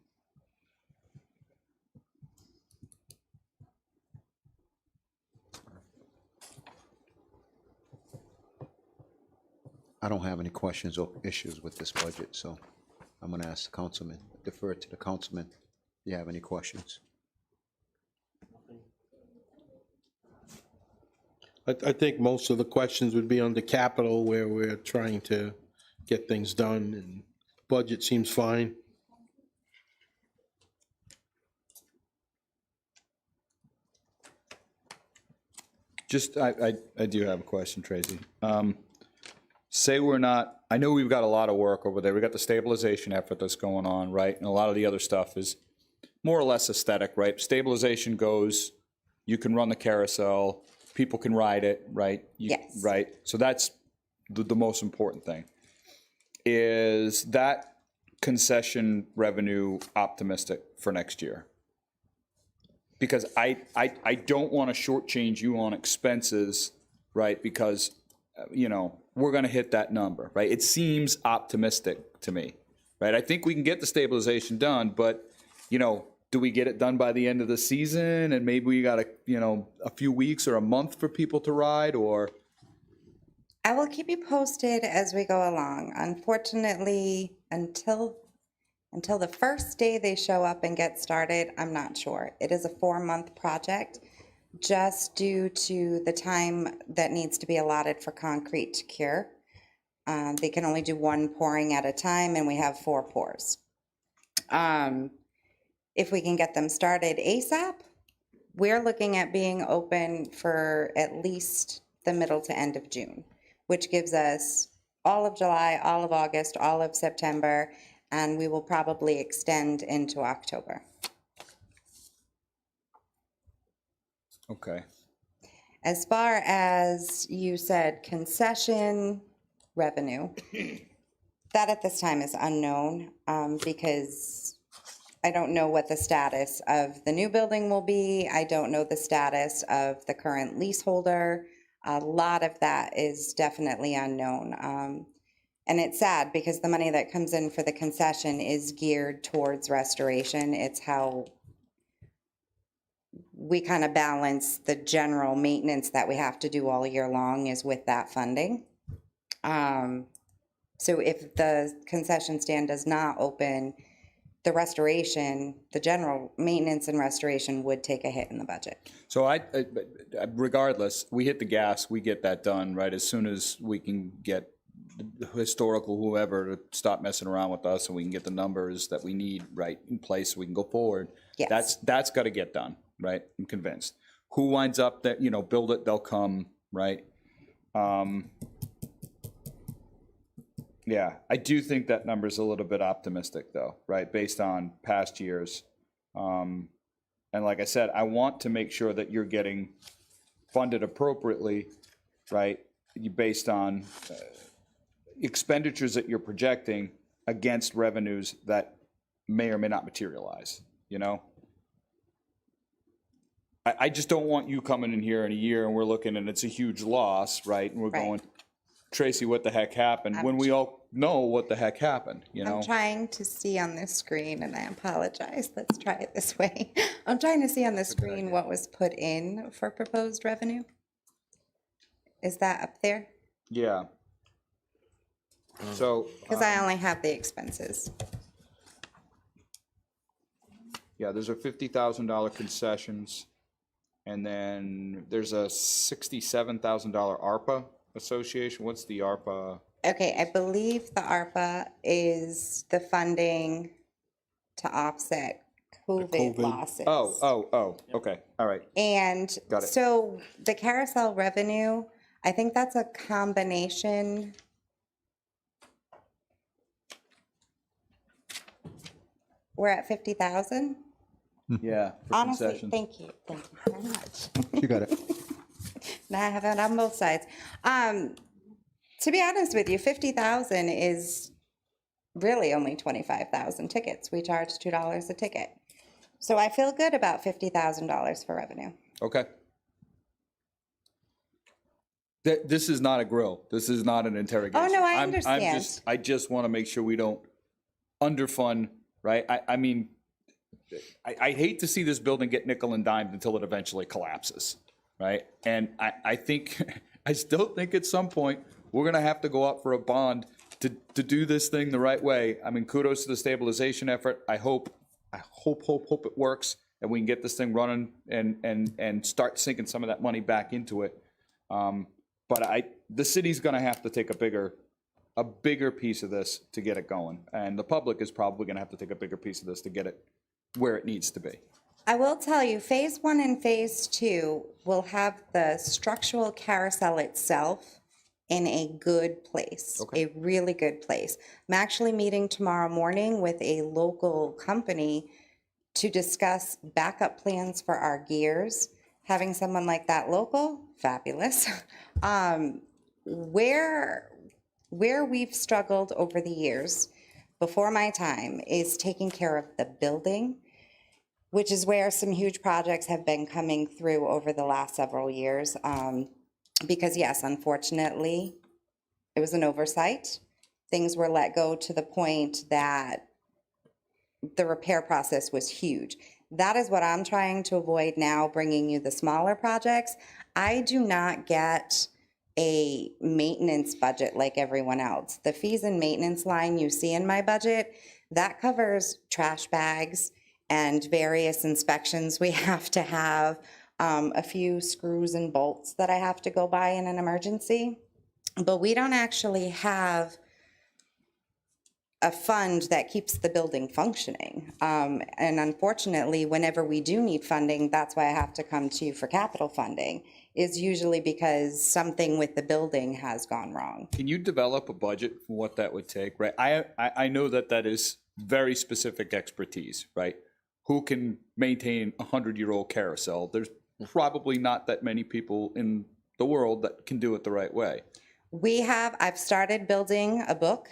I don't have any questions or issues with this budget, so I'm going to ask the councilman, defer to the councilman. Do you have any questions? I think most of the questions would be on the capital where we're trying to get things done, and budget seems fine. Just, I do have a question, Tracy. Say we're not, I know we've got a lot of work over there. We got the stabilization effort that's going on, right? And a lot of the other stuff is more or less aesthetic, right? Stabilization goes, you can run the carousel, people can ride it, right? Yes. Right? So that's the most important thing. Is that concession revenue optimistic for next year? Because I don't want to shortchange you on expenses, right? Because, we're going to hit that number, right? It seems optimistic to me, right? I think we can get the stabilization done, but, do we get it done by the end of the season? And maybe we got a few weeks or a month for people to ride, or? I will keep you posted as we go along. Unfortunately, until the first day they show up and get started, I'm not sure. It is a 4-month project, just due to the time that needs to be allotted for concrete to cure. They can only do 1 pouring at a time, and we have 4 pours. If we can get them started ASAP, we're looking at being open for at least the middle to end of June, which gives us all of July, all of August, all of September, and we will probably extend into October. Okay. As far as you said, concession revenue, that at this time is unknown because I don't know what the status of the new building will be. I don't know the status of the current leaseholder. A lot of that is definitely unknown. And it's sad because the money that comes in for the concession is geared towards restoration. It's how we kind of balance the general maintenance that we have to do all year long is with that funding. So if the concession stand does not open, the restoration, the general maintenance and restoration would take a hit in the budget. So regardless, we hit the gas, we get that done, right? As soon as we can get the historical whoever to stop messing around with us and we can get the numbers that we need right in place so we can go forward. Yes. That's got to get done, right? I'm convinced. Who winds up that, build it, they'll come, right? Yeah, I do think that number's a little bit optimistic though, right? Based on past years. And like I said, I want to make sure that you're getting funded appropriately, right? Based on expenditures that you're projecting against revenues that may or may not materialize, I just don't want you coming in here in a year and we're looking and it's a huge loss, right? And we're Right. going, Tracy, what the heck happened? When we all know what the heck happened, I'm trying to see on this screen, and I apologize, let's try it this way. I'm trying to see on the screen what was put in for proposed revenue. Is that up there? Yeah. So, Because I only have the expenses. yeah, there's a $50,000 concessions, and then there's a $67,000 ARPA association. What's the ARPA? Okay, I believe the ARPA is the funding to offset COVID losses. Oh, okay, all right. And Got it. so the carousel revenue, I think that's a combination. We're at 50,000? Yeah, for Honestly, concessions. thank you very much. You got it. Now I have it on both sides. To be honest with you, 50,000 is really only 25,000 tickets. We charge $2 a ticket. So I feel good about $50,000 for revenue. Okay. This is not a grill. This is not an interrogation. Oh, no, I I'm understand. I just want to make sure we don't underfund, right? I mean, I hate to see this building get nickel and dimed until it eventually collapses, right? And I think, I still think at some point, we're going to have to go up for a bond to do this thing the right way. I mean, kudos to the stabilization effort. I hope it works and we can get this thing running and start sinking some of that money back into it. But the city's going to have to take a bigger piece of this to get it going. And the public is probably going to have to take a bigger piece of this to get it where it needs to be. I will tell you, phase 1 and phase 2 will have the structural carousel itself in a good place, a really good place. I'm actually meeting tomorrow morning with a local company to discuss backup plans for our gears. Having someone like that local, fabulous. Where we've struggled over the years, before my time, is taking care of the building, which is where some huge projects have been coming through over the last several years. Because yes, unfortunately, it was an oversight. Things were let go to the point that the repair process was huge. That is what I'm trying to avoid now, bringing you the smaller projects. I do not get a maintenance budget like everyone else. The fees and maintenance line you see in my budget, that covers trash bags and various inspections we have to have, a few screws and bolts that I have to go buy in an emergency. But we don't actually have a fund that keeps the building functioning. And unfortunately, whenever we do need funding, that's why I have to come to you for capital funding, is usually because something with the building has gone wrong. Can you develop a budget for what that would take, right? I know that is very specific expertise, right? Who can maintain a 100-year-old carousel? There's probably not that many people in the world that can do it the right way. I've started building a book,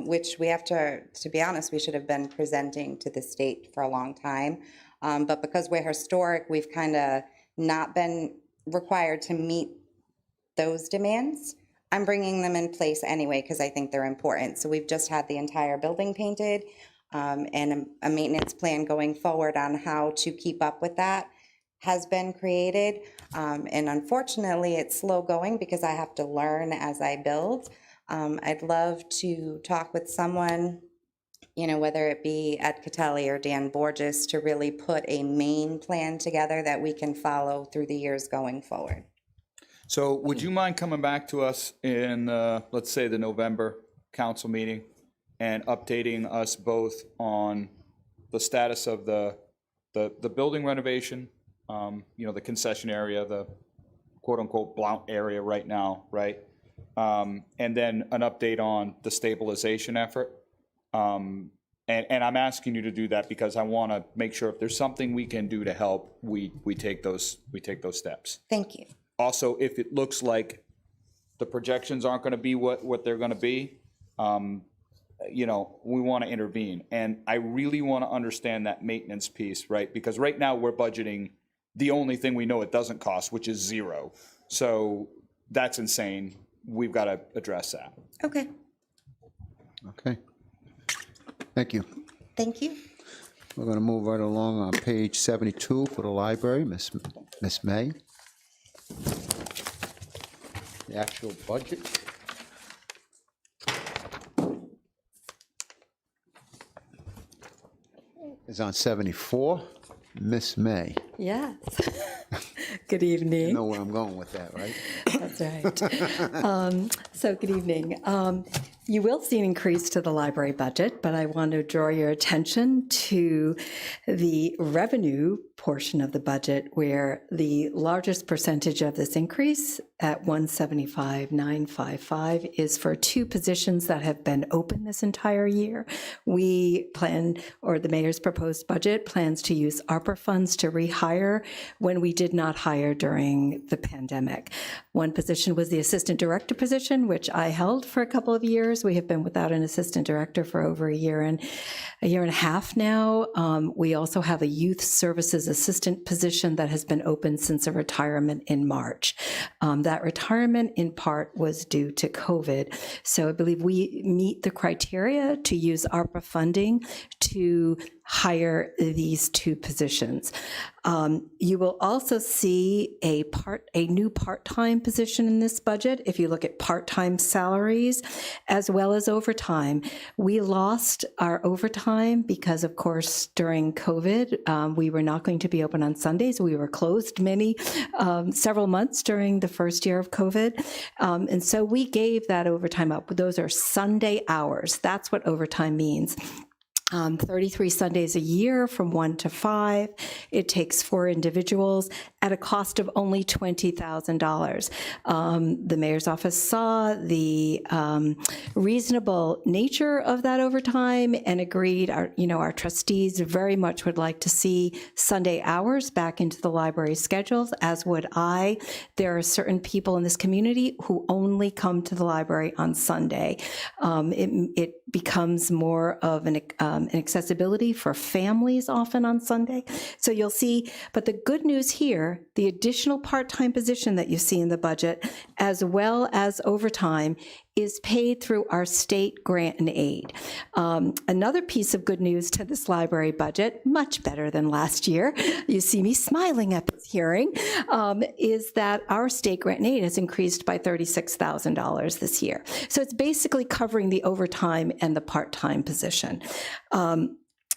which we have to be honest, we should have been presenting to the state for a long time. But because we're historic, we've kind of not been required to meet those demands. I'm bringing them in place anyway because I think they're important. So we've just had the entire building painted and a maintenance plan going forward on how to keep up with that has been created. And unfortunately, it's slow going because I have to learn as I build. I'd love to talk with someone whether it be Ed Catelli or Dan Borges, to really put a main plan together that we can follow through the years going forward. So would you mind coming back to us in, let's say, the November council meeting and updating us both on the status of the building renovation, the concession area, the quote-unquote Blount area right now, right? And then an update on the stabilization effort. And I'm asking you to do that because I want to make sure if there's something we can do to help, we take those steps. Thank you. Also, if it looks like the projections aren't going to be what they're going to be, we want to intervene. And I really want to understand that maintenance piece, right? Because right now we're budgeting the only thing we know it doesn't cost, which is zero. So that's insane. We've got to address that. Okay. Okay. Thank you. Thank you. We're going to move right along on page 72 for the library, Miss May. The actual budget. Is on 74. Miss May. Yes. Good You evening. know where I'm going with that, right? That's right. So good evening. You will see an increase to the library budget, but I want to draw your attention to the revenue portion of the budget, where the largest percentage of this increase at 175,955 is for two positions that have been open this entire year. We plan, or the mayor's proposed budget plans to use ARPA funds to rehire when we did not hire during the pandemic. One position was the assistant director position, which I held for a couple of years. We have been without an assistant director for over a year and a half now. We also have a youth services assistant position that has been open since a retirement in March. That retirement in part was due to COVID. So I believe we meet the criteria to use ARPA funding to hire these two positions. You will also see a new part-time position in this budget. If you look at part-time salaries as well as overtime, we lost our overtime because, of course, during COVID, we were not going to be open on Sundays. We were closed several months during the first year of COVID. And so we gave that overtime up. Those are Sunday hours. That's what overtime means. 33 Sundays a year from 1 to 5. It takes 4 individuals at a cost of only $20,000. The mayor's office saw the reasonable nature of that overtime and agreed. Our trustees very much would like to see Sunday hours back into the library schedules, as would I. There are certain people in this community who only come to the library on Sunday. It becomes more of an accessibility for families often on Sunday. So you'll see, but the good news here, the additional part-time position that you see in the budget, as well as overtime, is paid through our state grant and aid. Another piece of good news to this library budget, much better than last year, you see me smiling at this hearing, is that our state grant and aid has increased by $36,000 this year. So it's basically covering the overtime and the part-time position.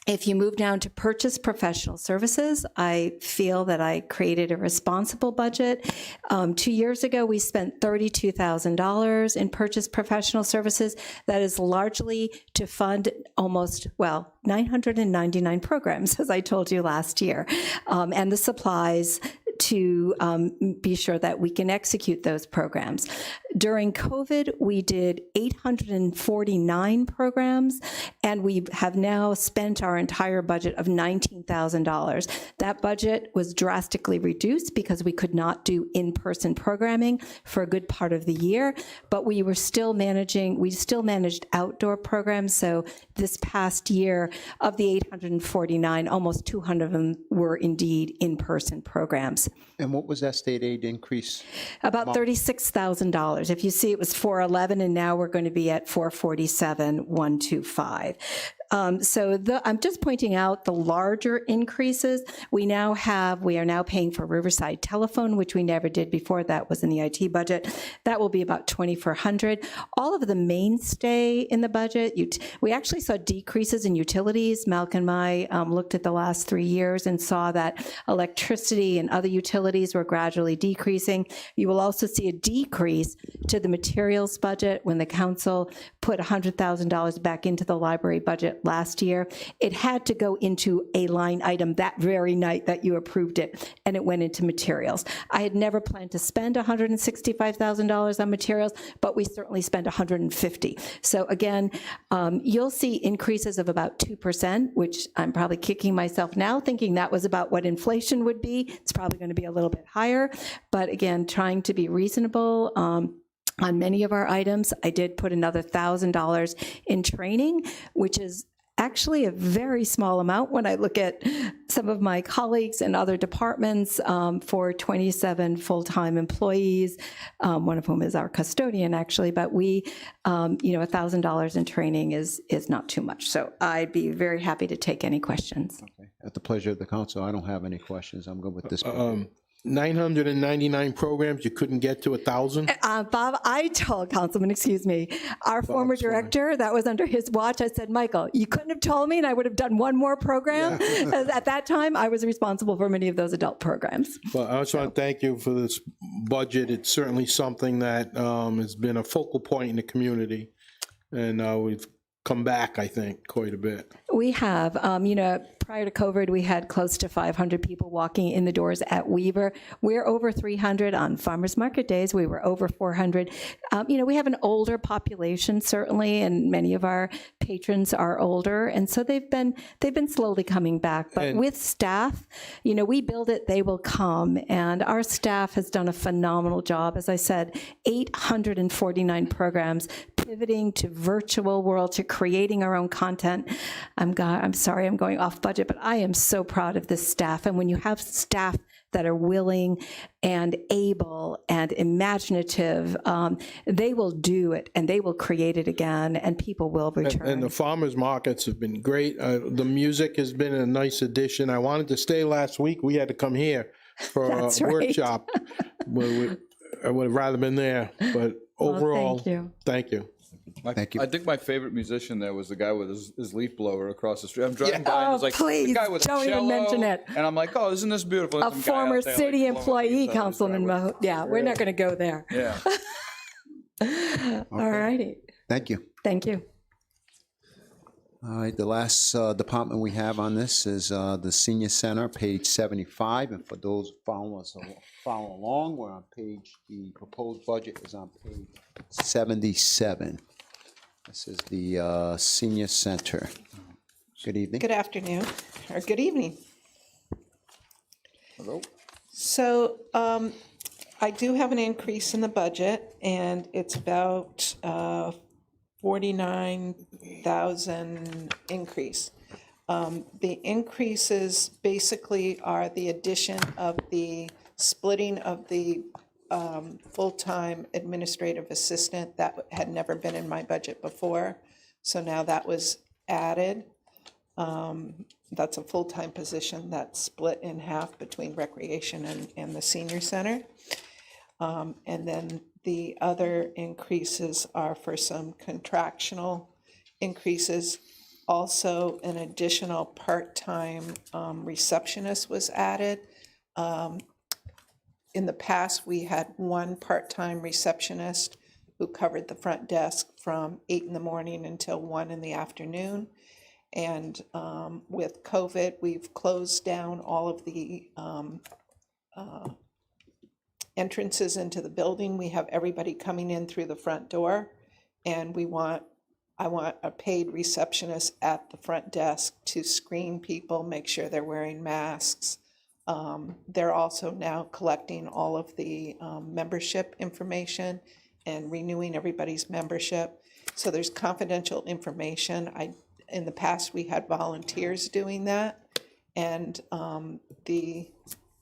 If you move down to purchase professional services, I feel that I created a responsible budget. 2 years ago, we spent $32,000 in purchase professional services. That is largely to fund 999 programs, as I told you last year, and the supplies to be sure that we can execute those programs. During COVID, we did 849 programs, and we have now spent our entire budget of $19,000. That budget was drastically reduced because we could not do in-person programming for a good part of the year, but we still managed outdoor programs. So this past year, of the 849, almost 200 of them were indeed in-person programs. And what was that state aid increase? About $36,000. If you see, it was 411, and now we're going to be at 447,125. So I'm just pointing out the larger increases. We are now paying for Riverside Telephone, which we never did before. That was in the IT budget. That will be about $2,400. All of the mainstay in the budget, we actually saw decreases in utilities. Malcolm and I looked at the last 3 years and saw that electricity and other utilities were gradually decreasing. You will also see a decrease to the materials budget when the council put $100,000 back into the library budget last year. It had to go into a line item that very night that you approved it, and it went into materials. I had never planned to spend $165,000 on materials, but we certainly spent $150,000. So again, you'll see increases of about 2%, which I'm probably kicking myself now, thinking that was about what inflation would be. It's probably going to be a little bit higher, but again, trying to be reasonable. On many of our items, I did put another $1,000 in training, which is actually a very small amount when I look at some of my colleagues in other departments for 27 full-time employees, one of whom is our custodian, actually, but we, $1,000 in training is not too much. So I'd be very happy to take any questions. Okay. At the pleasure of the council, I don't have any questions. I'm good with this. 999 programs, you couldn't get to 1,000? Bob, I told Councilman, our former director, that was under his watch, I said, Michael, you couldn't have told me and I would have done one more program. At that time, I was responsible for many of those adult programs. Well, I just want to thank you for this budget. It's certainly something that has been a focal point in the community. And we've come back, I think, quite a bit. We have, prior to COVID, we had close to 500 people walking in the doors at Weaver. We're over 300 on farmers market days. We were over 400. We have an older population, certainly, and many of our patrons are older, and so they've been slowly coming back. But with staff, we build it, they will come, and our staff has done a phenomenal job. As I said, 849 programs, pivoting to virtual world, to creating our own content. I'm sorry I'm going off budget, but I am so proud of this staff. And when you have staff that are willing and able and imaginative, they will do it and they will create it again, and people will return. And the farmers markets have been great. The music has been a nice addition. I wanted to stay last week. We had to come here for a workshop. I would have rather been there, but overall, thank you. Thank you. I think my favorite musician there was the guy with his leaf blower across the street. I'm driving by and it's like, please, the guy with don't a cello, even mention it. And I'm like, oh, isn't this beautiful? A former city employee, Councilman Mahou. Yeah, we're not going to go there. Yeah. All righty. Thank you. Thank you. All right, the last department we have on this is the Senior Center, page 75. And for those following along, we're on the proposed budget is on page 77. This is the Senior Center. Good evening. Good afternoon, or good evening. Hello. So I do have an increase in the budget, and it's about 49,000 increase. The increases basically are the addition of the splitting of the full-time administrative assistant that had never been in my budget before. So now that was added. That's a full-time position that's split in half between recreation and the senior center. And then the other increases are for some contractual increases. Also, an additional part-time receptionist was added. In the past, we had one part-time receptionist who covered the front desk from 8 in the morning until 1 in the afternoon. And with COVID, we've closed down all of the entrances into the building. We have everybody coming in through the front door, and I want a paid receptionist at the front desk to screen people, make sure they're wearing masks. They're also now collecting all of the membership information and renewing everybody's membership. So there's confidential information. In the past, we had volunteers doing that, and the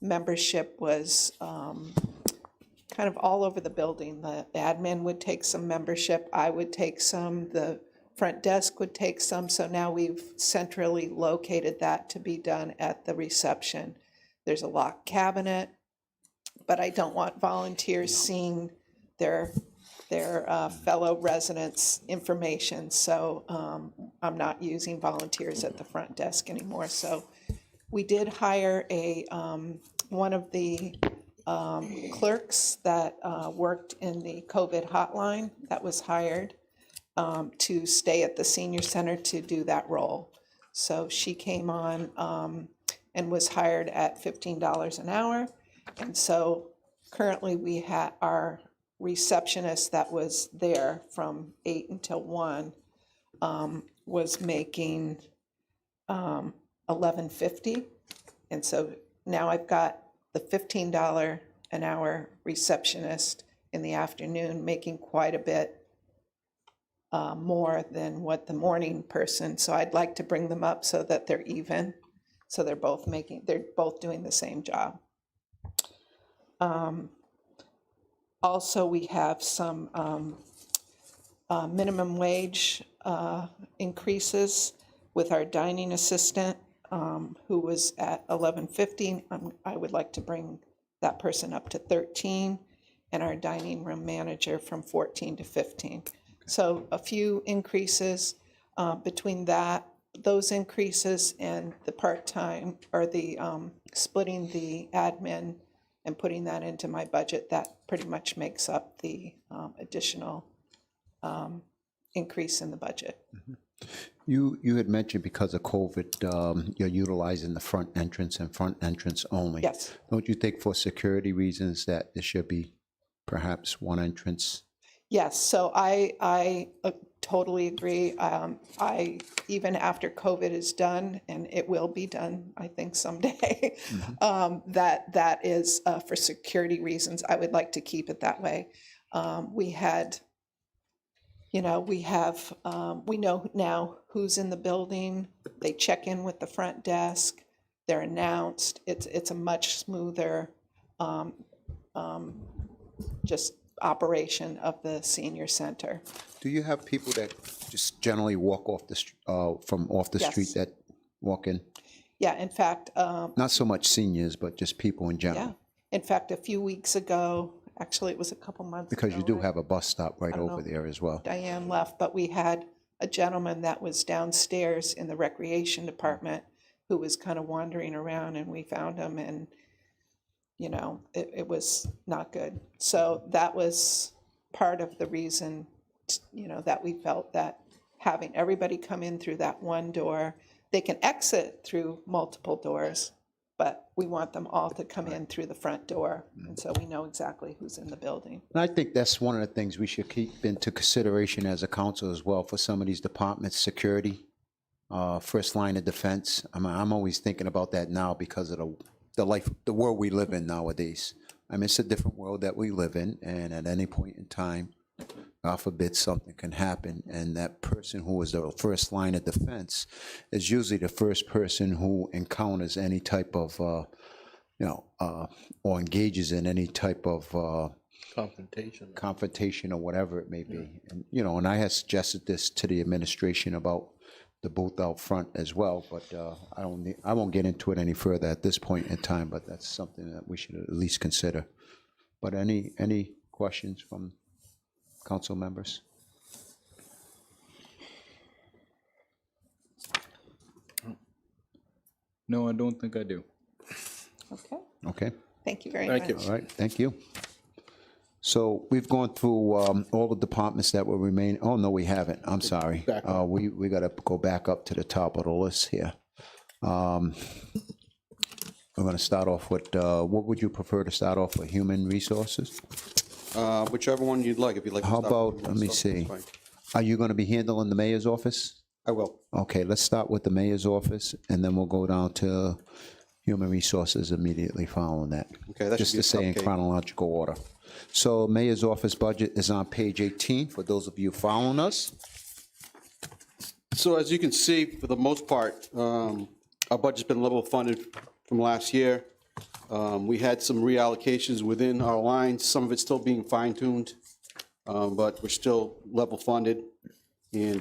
membership was kind of all over the building. The admin would take some membership, I would take some, the front desk would take some, so now we've centrally located that to be done at the reception. There's a locked cabinet, but I don't want volunteers seeing their fellow residents' information, so I'm not using volunteers at the front desk anymore. So we did hire one of the clerks that worked in the COVID hotline that was hired to stay at the senior center to do that role. So she came on and was hired at $15 an hour. And so currently we had our receptionist that was there from 8 until 1 was making $11.50. And so now I've got the $15 an hour receptionist in the afternoon making quite a bit more than what the morning person. So I'd like to bring them up so that they're even. So they're both doing the same job. Also, we have some minimum wage increases with our dining assistant, who was at $11.50. I would like to bring that person up to $13, and our dining room manager from $14 to $15. So a few increases between those increases and the part-time, or the splitting the admin and putting that into my budget, that pretty much makes up the additional increase in the budget. You had mentioned because of COVID, you're utilizing the front entrance and front entrance only. Yes. Don't you think for security reasons that there should be perhaps one entrance? Yes, so I totally agree. I, even after COVID is done, and it will be done, I think someday, that is for security reasons. I would like to keep it that way. We know now who's in the building. They check in with the front desk. They're announced. It's a much smoother, just operation of the senior center. Do you have people that just generally walk off from off the Yes. street that walk in? Yeah, in fact, Not so much seniors, but just people in general? yeah. In fact, a few weeks ago, actually it was a couple months ago. Because you do right? have a bus stop right don't over know. there as well. Diane left, but we had a gentleman that was downstairs in the recreation department who was kind of wandering around, and we found him, and it was not good. So that was part of the reason, that we felt that having everybody come in through that one door, they can exit through multiple doors, but we want them all to come in through the front door. And so we know exactly who's in the building. And I think that's one of the things we should keep into consideration as a council as well for some of these departments, security, first line of defense. I'm always thinking about that now because of the world we live in nowadays. I mean, it's a different world that we live in, and at any point in time, God forbid, something can happen, and that person who is the first line of defense is usually the first person who encounters any type of, or engages in any type of confrontation or whatever it may be. And, and I had suggested this to the administration about the booth out front as well, but I won't get into it any further at this point in time, but that's something that we should at least consider. But any questions from council members? No, I don't think I do. Okay, Okay, thank you very much. Thank you. all right, thank you. So we've gone through all the departments that will remain. Oh, no, we haven't. I'm sorry. We got to go back up to the top of the list here. We're going to start off with, what would you prefer to start off with, human resources? Whichever one you'd like, if you'd like to How start with about, one let me stuff, see. that's fine. Are you going to be handling the mayor's office? I will. Okay, let's start with the mayor's office, and then we'll go down to human resources immediately following that. Okay, that should Just be to a say in cupcake. chronological order. So mayor's office budget is on page 18, for those of you following us. So as you can see, for the most part, our budget's been level funded from last year. We had some reallocations within our lines, some of it's still being fine-tuned, but we're still level funded. And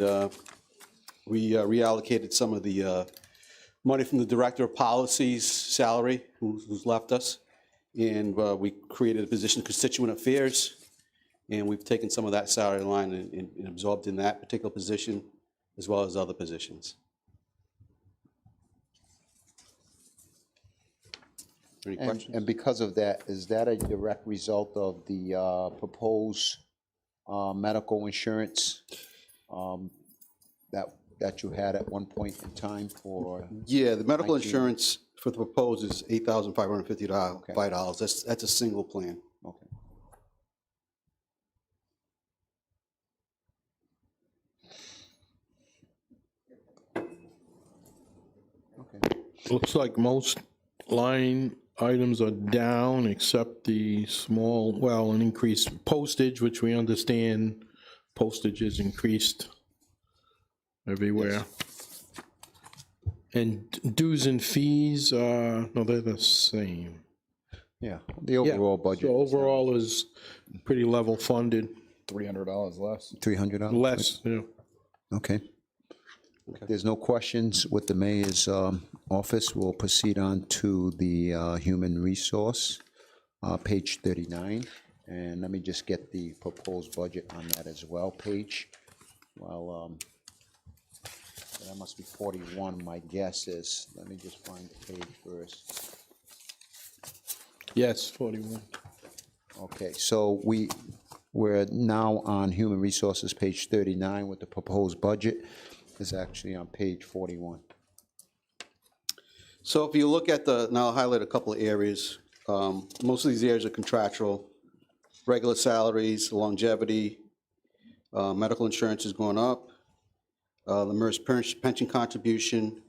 we reallocated some of the money from the Director of Policy's salary, who's left us. And we created a position, Constituent Affairs, and we've taken some of that salary line and absorbed in that particular position, as well as other positions. Any questions? And because of that, is that a direct result of the proposed medical insurance that you had at one point in time for? Yeah, the medical 19. insurance for the proposed is $8,555. That's a single plan. Okay. Okay. Looks like most line items are down except the small, well, an increased postage, which we understand postage is increased everywhere. And dues and fees, no, they're the same. Yeah, the overall budget. So overall is pretty level funded, $300 less. $300? less, yeah. Okay. If there's no questions with the mayor's office, we'll proceed on to the human resource, page 39. And let me just get the proposed budget on that as well, page. Well, that must be 41, my guess is. Let me just find the page first. Yes, 41. Okay, so we're now on human resources, page 39, with the proposed budget. Is actually on page 41. So if you look at now I'll highlight a couple of areas. Most of these areas are contractual, regular salaries, longevity, medical insurance is going up, the MERS pension contribution,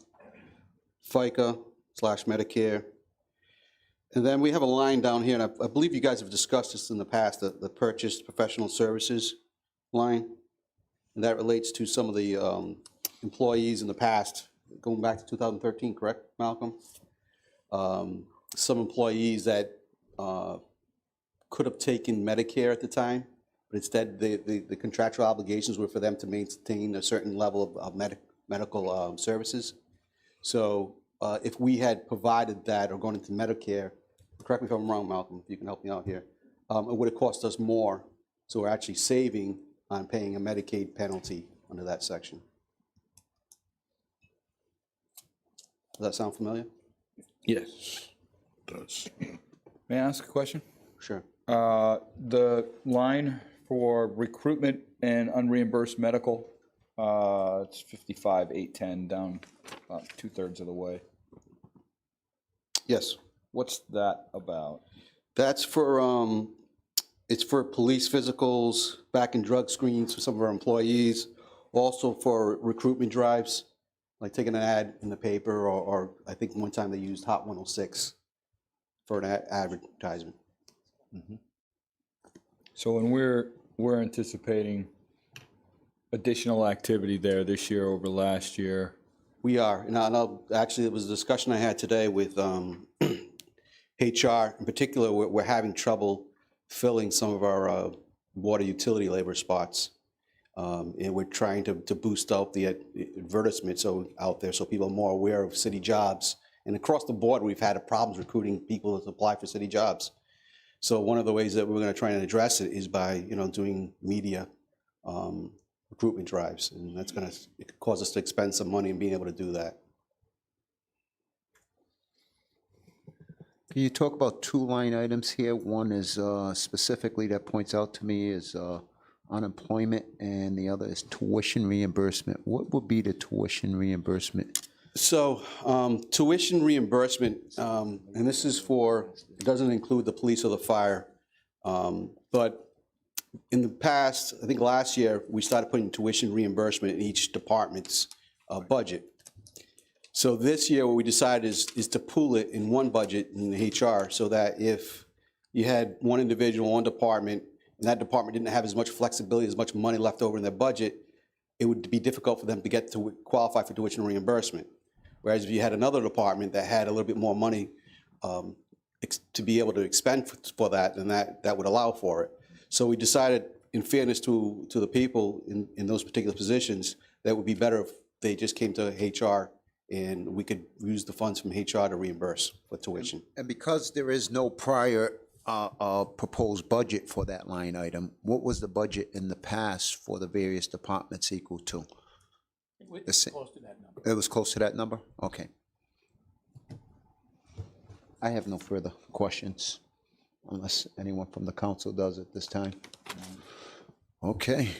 FICA/Medicare. And then we have a line down here, and I believe you guys have discussed this in the past, the purchased professional services line. And that relates to some of the employees in the past, going back to 2013, correct, Malcolm? Some employees that could have taken Medicare at the time, but instead the contractual obligations were for them to maintain a certain level of medical services. So if we had provided that or gone into Medicare, correct me if I'm wrong, Malcolm, if you can help me out here, it would have cost us more. So we're actually saving on paying a Medicaid penalty under that section. Does that sound familiar? Yes, does. May I ask a question? Sure. The line for recruitment and unreimbursed medical, it's 55,810, down about 2/3 of the way. Yes. What's that about? That's for, it's for police physicals, back and drug screens for some of our employees, also for recruitment drives, like taking an ad in the paper, or I think one time they used Hot 106 for an advertisement. So when we're anticipating additional activity there this year over last year. We are. And actually, it was a discussion I had today with HR. In particular, we're having trouble filling some of our water utility labor spots. And we're trying to boost up the advertisement out there so people are more aware of city jobs. And across the board, we've had problems recruiting people to apply for city jobs. So one of the ways that we're going to try and address it is by doing media recruitment drives, and that's going to cause us to expend some money in being able to do that. Can you talk about two line items here? One is specifically that points out to me is unemployment, and the other is tuition reimbursement. What would be the tuition reimbursement? So tuition reimbursement, and this is it doesn't include the police or the fire, but in the past, I think last year, we started putting tuition reimbursement in each department's budget. So this year, what we decided is to pool it in one budget in the HR, so that if you had one individual, one department, and that department didn't have as much flexibility, as much money left over in their budget, it would be difficult for them to get to qualify for tuition reimbursement. Whereas if you had another department that had a little bit more money to be able to expend for that, then that would allow for it. So we decided in fairness to the people in those particular positions, that would be better if they just came to HR and we could use the funds from HR to reimburse for tuition. And because there is no prior proposed budget for that line item, what was the budget in the past for the various departments equal to? It's close to that number. It was close to that number? Okay. I have no further questions, unless anyone from the council does at this time. Okay.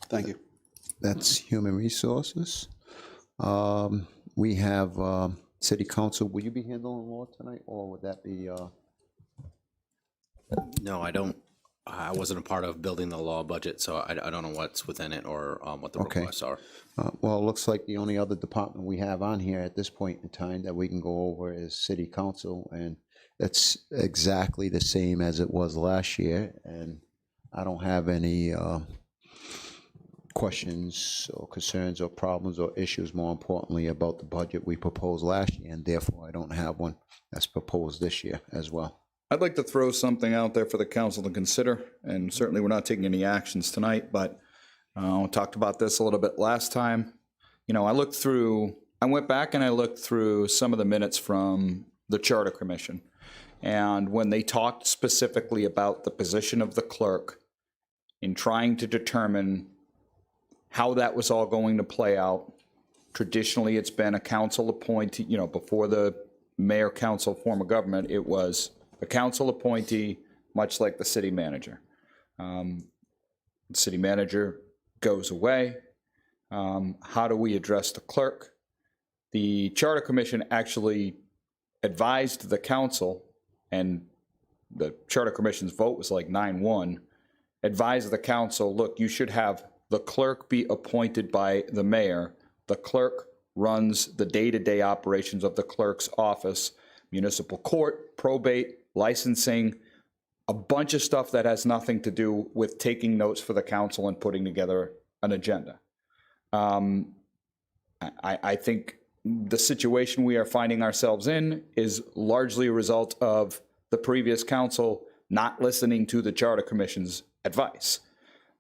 Thank you. That's Human Resources. We have City Council. Will you be handling law tonight, or would that be? No, I don't. I wasn't a part of building the law budget, so I don't know what's within it or what the Okay. requests are. Well, it looks like the only other department we have on here at this point in time that we can go over is City Council, and it's exactly the same as it was last year, and I don't have any questions or concerns or problems or issues, more importantly, about the budget we proposed last year, and therefore I don't have one that's proposed this year as well. I'd like to throw something out there for the council to consider, and certainly we're not taking any actions tonight, but we talked about this a little bit last time. You know, I went back and I looked through some of the minutes from the Charter Commission, and when they talked specifically about the position of the clerk in trying to determine how that was all going to play out, traditionally it's been a council appointee, you know, before the mayor council form of government, it was a council appointee, much like the city manager. The city manager goes away. How do we address the clerk? The Charter Commission actually advised the council, and the Charter Commission's vote was like 9-1, advised the council, look, you should have the clerk be appointed by the mayor. The clerk runs the day-to-day operations of the clerk's office, municipal court, probate, licensing, a bunch of stuff that has nothing to do with taking notes for the council and putting together an agenda. I think the situation we are finding ourselves in is largely a result of the previous council not listening to the Charter Commission's advice.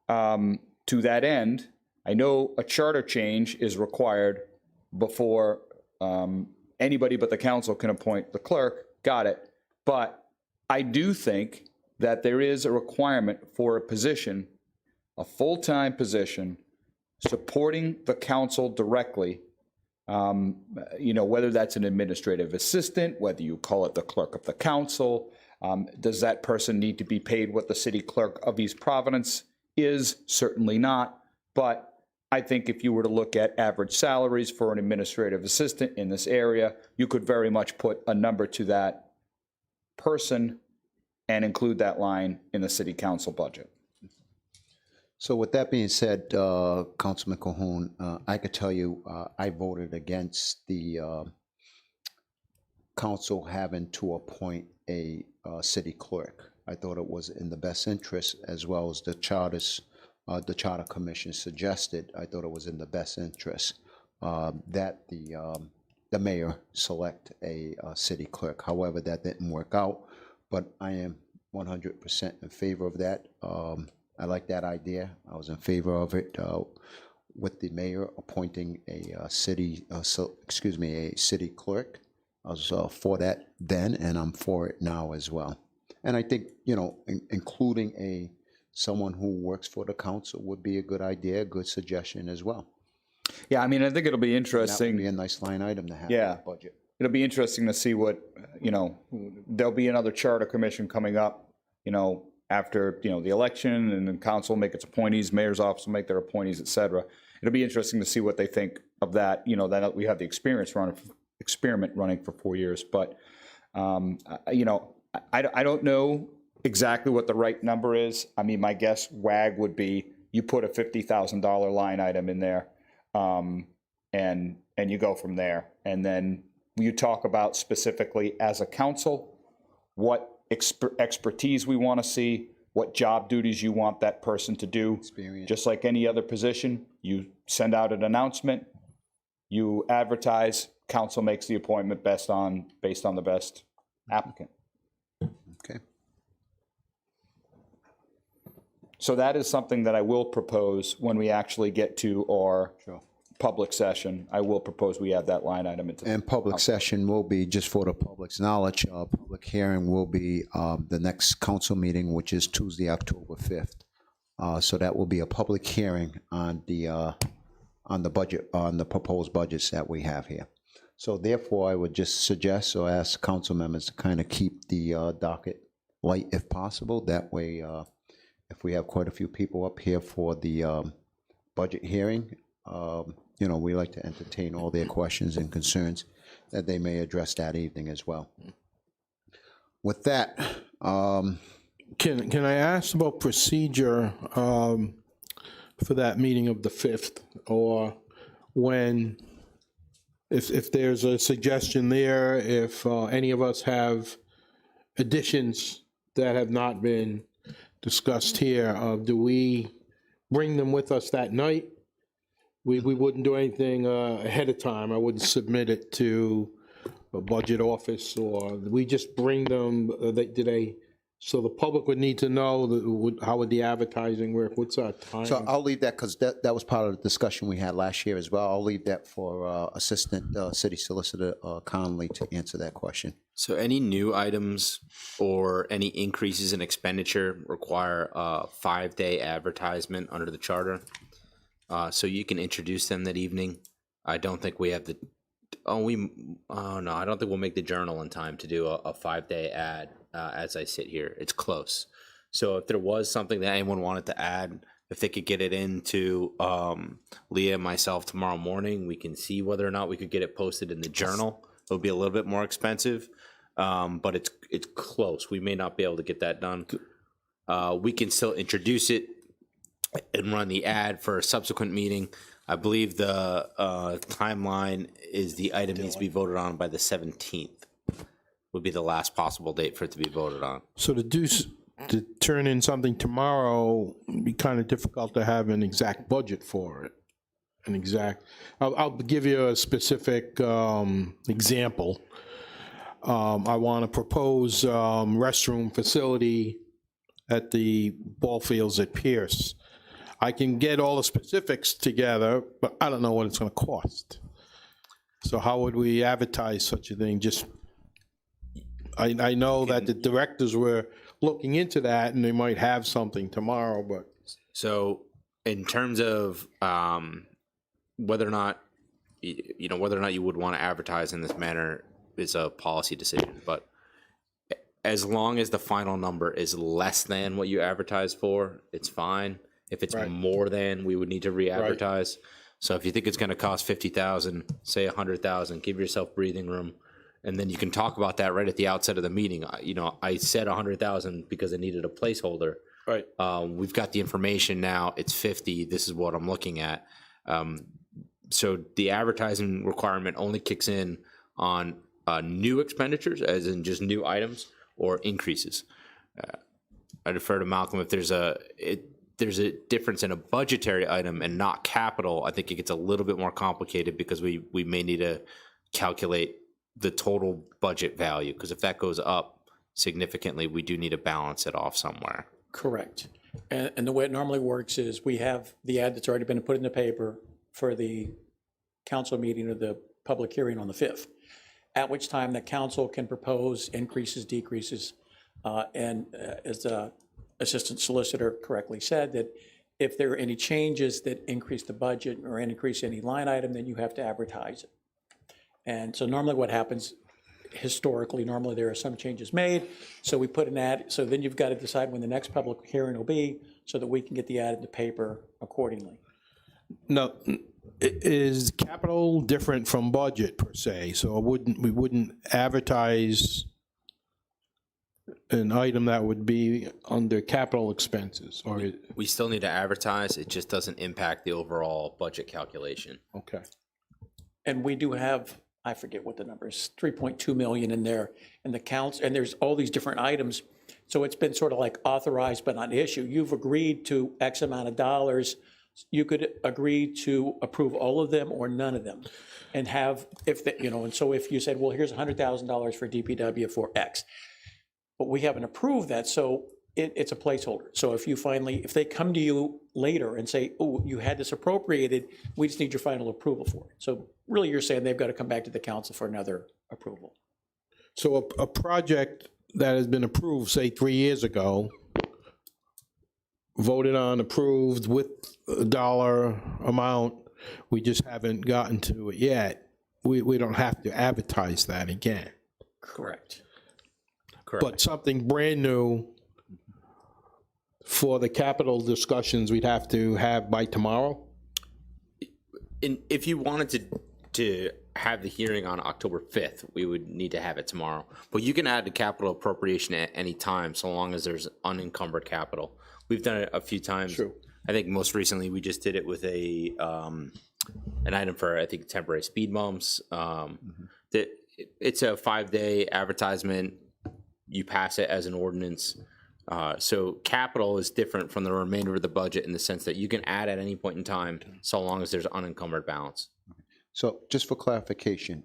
To that end, I know a charter change is required before anybody but the council can appoint the clerk. Got it. But I do think that there is a requirement for a position, a full-time position, supporting the council directly, you know, whether that's an administrative assistant, whether you call it the clerk of the council. Does that person need to be paid what the city clerk of East Providence is? Certainly not. But I think if you were to look at average salaries for an administrative assistant in this area, you could very much put a number to that person and include that line in the city council budget. So with that being said, Councilman Cahoon, I could tell you I voted against the council having to appoint a city clerk. I thought it was in the best interest, as well as the Charter Commission suggested. I thought it was in the best interest that the mayor select a city clerk. However, that didn't work out, but I am 100% in favor of that. I like that idea. I was in favor of it with the mayor appointing a city clerk. I was for that then, and I'm for it now as well. And I think, you know, including someone who works for the council would be a good idea, a good suggestion as well. Yeah, I mean, I think it'll be That interesting. would be a nice line item to have Yeah. in the budget. It'll be interesting to see what, you know, there'll be another charter commission coming up, you know, after, you know, the election, and then council will make its appointees, mayor's office will make their appointees, et cetera. It'll be interesting to see what they think of that, you know, that we have the experiment running for 4 years. But, you know, I don't know exactly what the right number is. I mean, my guess WAG would be you put a $50,000 line item in there, and you go from there. And then you talk about specifically as a council, what expertise we want to see, what job duties you want that person to do. Experience. Just like any other position, you send out an announcement, you advertise, council makes the appointment based on the best applicant. Okay. So that is something that I will propose when we actually get to our public session. I will propose we add that line item into. And public session will be, just for the public's knowledge, public hearing will be the next council meeting, which is Tuesday, October 5th. So that will be a public hearing on the budget, on the proposed budgets that we have here. So therefore, I would just suggest or ask council members to kind of keep the docket light if possible. That way, if we have quite a few people up here for the budget hearing, you know, we like to entertain all their questions and concerns that they may address that evening as well. With that, Can I ask about procedure for that meeting of the 5th, or when, if there's a suggestion there, if any of us have additions that have not been discussed here, do we bring them with us that night? We wouldn't do anything ahead of time. I wouldn't submit it to a budget office, or we just bring them, do they, so the public would need to know how would the advertising work? What's our time? so I'll leave that, because that was part of the discussion we had last year as well. I'll leave that for Assistant City Solicitor Conley to answer that question. So any new items or any increases in expenditure require a 5-day advertisement under the charter. So you can introduce them that evening. I don't think we have the, no, I don't think we'll make the Journal in time to do a 5-day ad as I sit here. It's close. So if there was something that anyone wanted to add, if they could get it into Leah and myself tomorrow morning, we can see whether or not we could get it posted in the Journal. It'll be a little bit more expensive, but it's close. We may not be able to get that done. We can still introduce it and run the ad for a subsequent meeting. I believe the timeline is the item needs to be voted on by the 17th. Would be the last possible date for it to be voted on. So to turn in something tomorrow, it'd be kind of difficult to have an exact budget for it. An exact, I'll give you a specific example. I want to propose restroom facility at the ball fields at Pierce. I can get all the specifics together, but I don't know what it's going to cost. So how would we advertise such a thing? Just, I know that the directors were looking into that, and they might have something tomorrow, but. So in terms of whether or not, whether or not you would want to advertise in this manner is a policy decision, but as long as the final number is less than what you advertise for, it's fine. If it's more than, we would need to re-advertise. So if you think it's going to cost $50,000, say $100,000, give yourself breathing room, and then you can talk about that right at the outset of the meeting. I said $100,000 because I needed a placeholder. Right. We've got the information now. It's 50. This is what I'm looking at. So the advertising requirement only kicks in on new expenditures, as in just new items, or increases. I defer to Malcolm if there's a difference in a budgetary item and not capital. I think it gets a little bit more complicated because we may need to calculate the total budget value, because if that goes up significantly, we do need to balance it off somewhere. Correct. And the way it normally works is we have the ad that's already been put in the paper for the council meeting or the public hearing on the 5th, at which time the council can propose increases, decreases, and as the Assistant Solicitor correctly said, that if there are any changes that increase the budget or increase any line item, then you have to advertise it. And so normally what happens, historically, normally there are some changes made, so we put an ad, so then you've got to decide when the next public hearing will be so that we can get the ad in the paper accordingly. No, is capital different from budget per se? So we wouldn't advertise an item that would be under capital expenses, or? We still need to advertise. It just doesn't impact the overall budget calculation. Okay. And we do have, I forget what the number is, 3.2 million in there, and the counts, and there's all these different items. So it's been sort of like authorized but not issued. You've agreed to X amount of dollars. You could agree to approve all of them or none of them, and have, and so if you said, well, here's $100,000 for DPW for X, but we haven't approved that, so it's a placeholder. So if they come to you later and say, oh, you had this appropriated, we just need your final approval for it. So really, you're saying they've got to come back to the council for another approval. So a project that has been approved, say, 3 years ago, voted on, approved with a dollar amount, we just haven't gotten to it yet. We don't have to advertise that again. Correct. But something brand new for the capital discussions, we'd have to have by tomorrow? And if you wanted to have the hearing on October 5th, we would need to have it tomorrow. But you can add the capital appropriation at any time, so long as there's unencumbered capital. We've done it a few times. True. I think most recently we just did it with an item for, I think, temporary speed bumps. It's a 5-day advertisement. You pass it as an ordinance. So capital is different from the remainder of the budget in the sense that you can add at any point in time, so long as there's unencumbered balance. So just for clarification,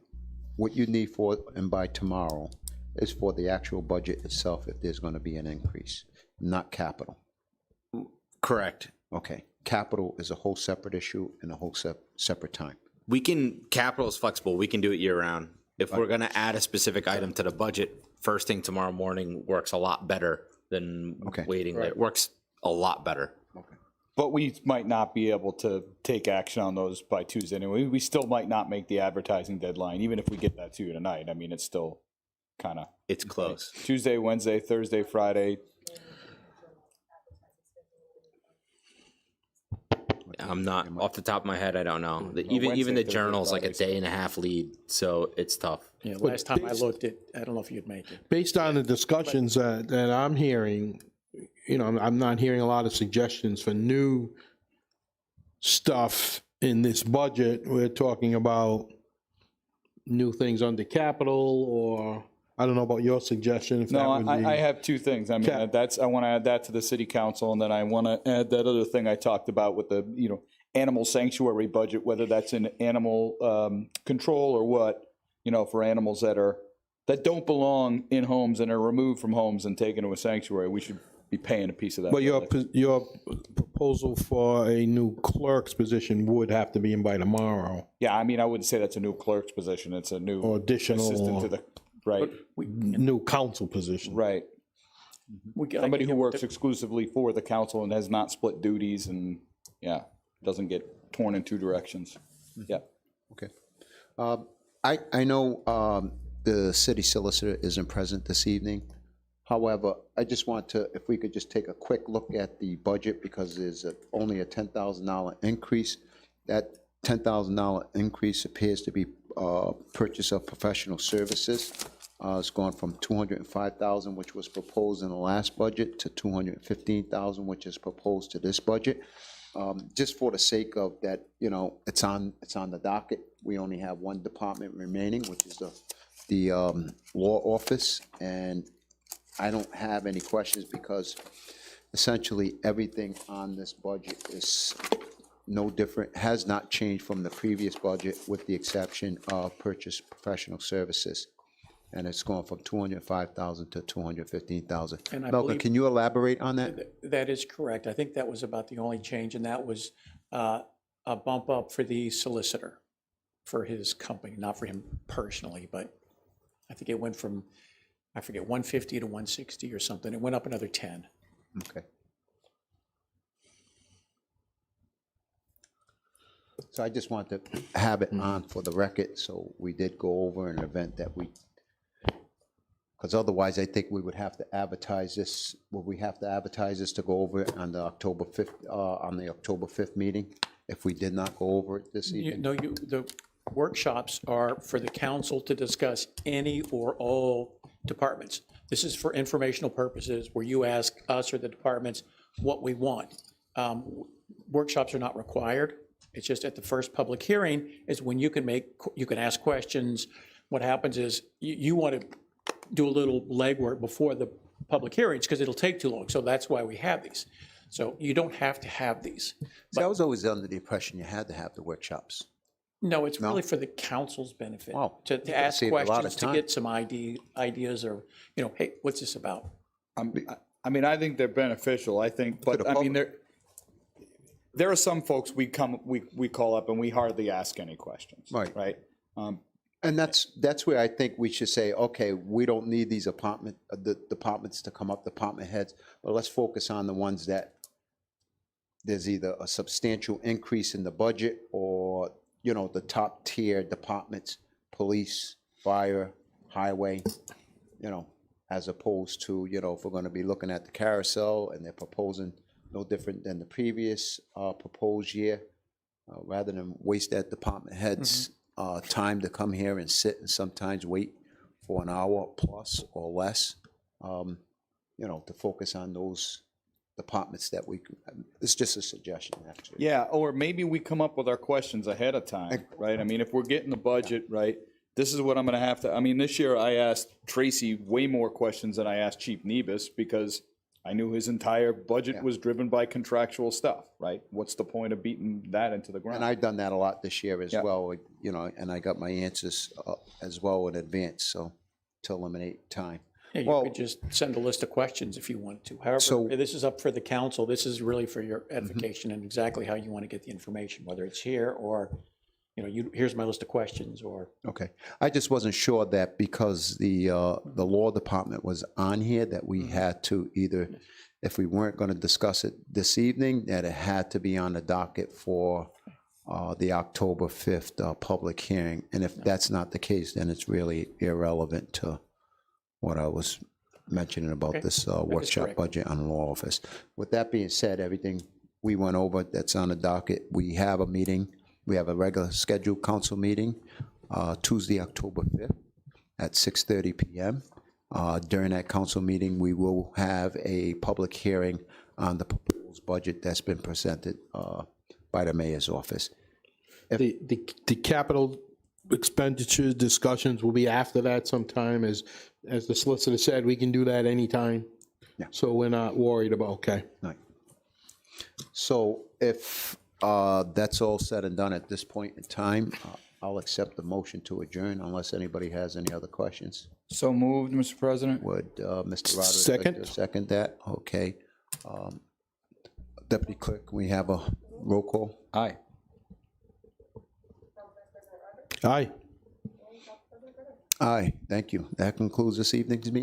what you need for, and by tomorrow, is for the actual budget itself, if there's going to be an increase, not capital. Correct. Okay, capital is a whole separate issue and a whole separate time. Capital is flexible. We can do it year round. If we're going to add a specific item to the budget, first thing tomorrow morning works a lot better than waiting. It works a lot better. But we might not be able to take action on those by Tuesday anyway. We still might not make the advertising deadline, even if we get that to you tonight. I mean, it's still kind of. It's close. Tuesday, Wednesday, Thursday, Friday. I'm not, off the top of my head, I don't know. Even Wednesday, the Thursday, journal's like a Friday, day and a half lead, so it's tough. Yeah, last time I looked at, I don't know if you'd make it. Based on the discussions that I'm hearing, I'm not hearing a lot of suggestions for new stuff in this budget. We're talking about new things under capital, or I don't know about your suggestion. If No, that would be, I have two things. I mean, I want to add that to the city council, and then I want to add that other thing I talked about with the, animal sanctuary budget, whether that's in animal control or what, for animals that don't belong in homes and are removed from homes and taken to a sanctuary, we should be paying a piece of that. But your proposal for a new clerk's position would have to be in by tomorrow. Yeah, I mean, I wouldn't say that's a new clerk's position. It's a new Or additional- assistant to the, right, New council position. right. Somebody who works exclusively for the council and has not split duties and, doesn't get torn in two directions. Yeah. Okay. I know the city solicitor isn't present this evening. However, I just want to, if we could just take a quick look at the budget, because there's only a $10,000 increase. That $10,000 increase appears to be purchase of professional services. It's gone from $205,000, which was proposed in the last budget, to $215,000, which is proposed to this budget. Just for the sake of that, it's on the docket. We only have one department remaining, which is the law office, and I don't have any questions because essentially everything on this budget is no different, has not changed from the previous budget, with the exception of purchase professional services. And it's going from $205,000 to $215,000. And I Malcolm, believe- can you elaborate on that? That is correct. I think that was about the only change, and that was a bump up for the solicitor for his company, not for him personally, but I think it went from, I forget, 150 to 160 or something. It went up another 10. Okay. So I just want to have it on for the record, so we did go over an event that because otherwise I think we would have to advertise this, to go over it on the October 5th meeting, if we did not go over it this evening? The workshops are for the council to discuss any or all departments. This is for informational purposes, where you ask us or the departments what we want. Workshops are not required. It's just at the first public hearing is when you can ask questions. What happens is you want to do a little legwork before the public hearings because it'll take too long. So that's why we have these. So you don't have to have these. See, I was always under the impression you had to have the workshops. No, it's really for the council's benefit. Wow. To ask Save a lot of questions, to time. get some ideas or, hey, what's this about? I mean, I think they're beneficial, I think, but I mean, there are some folks we call up and we hardly ask any questions. Right. Right? And that's where I think we should say, okay, we don't need these the departments to come up, department heads, but let's focus on the ones that there's either a substantial increase in the budget or, the top tier departments, police, fire, highway, as opposed to, if we're gonna be looking at the carousel and they're proposing no different than the previous proposed year, rather than waste that department head's time to come here and sit and sometimes wait for an hour plus or less, to focus on those departments that it's just a suggestion, actually. Yeah, or maybe we come up with our questions ahead of time, right? I mean, if we're getting the budget, right, this is what I'm gonna have to, I mean, this year I asked Tracy way more questions than I asked Chief Nebus because I knew his entire budget was driven by contractual stuff, right? What's the point of beating that into the ground? And I've done that a lot this year as well, and I got my answers as well in advance, so to eliminate time. Yeah, you could just send a list of questions if you want to. So- However, this is up for the council. This is really for your edification and exactly how you want to get the information, whether it's here or, here's my list of questions or. Okay, I just wasn't sure that because the law department was on here, that we had to either, if we weren't gonna discuss it this evening, that it had to be on the docket for the October 5th public hearing. And if that's not the case, then it's really irrelevant to what I was mentioning about this workshop correct. budget on the law office. With that being said, everything we went over that's on the docket, we have a meeting. We have a regular scheduled council meeting Tuesday, October 5th at 6:30 p.m. During that council meeting, we will have a public hearing on the proposed budget that's been presented by the mayor's office. The capital expenditure discussions will be after that sometime, as the solicitor said, we can do that anytime. Yeah. So we're not worried about, okay. Right. So if that's all said and done at this point in time, I'll accept the motion to adjourn unless anybody has any other questions. So moved, Mr. President? Would Mr. Roderick like Second. to second that? Okay. Deputy Clerk, can we have a roll call? Aye. Aye. Aye, thank you. That concludes this evening's meeting.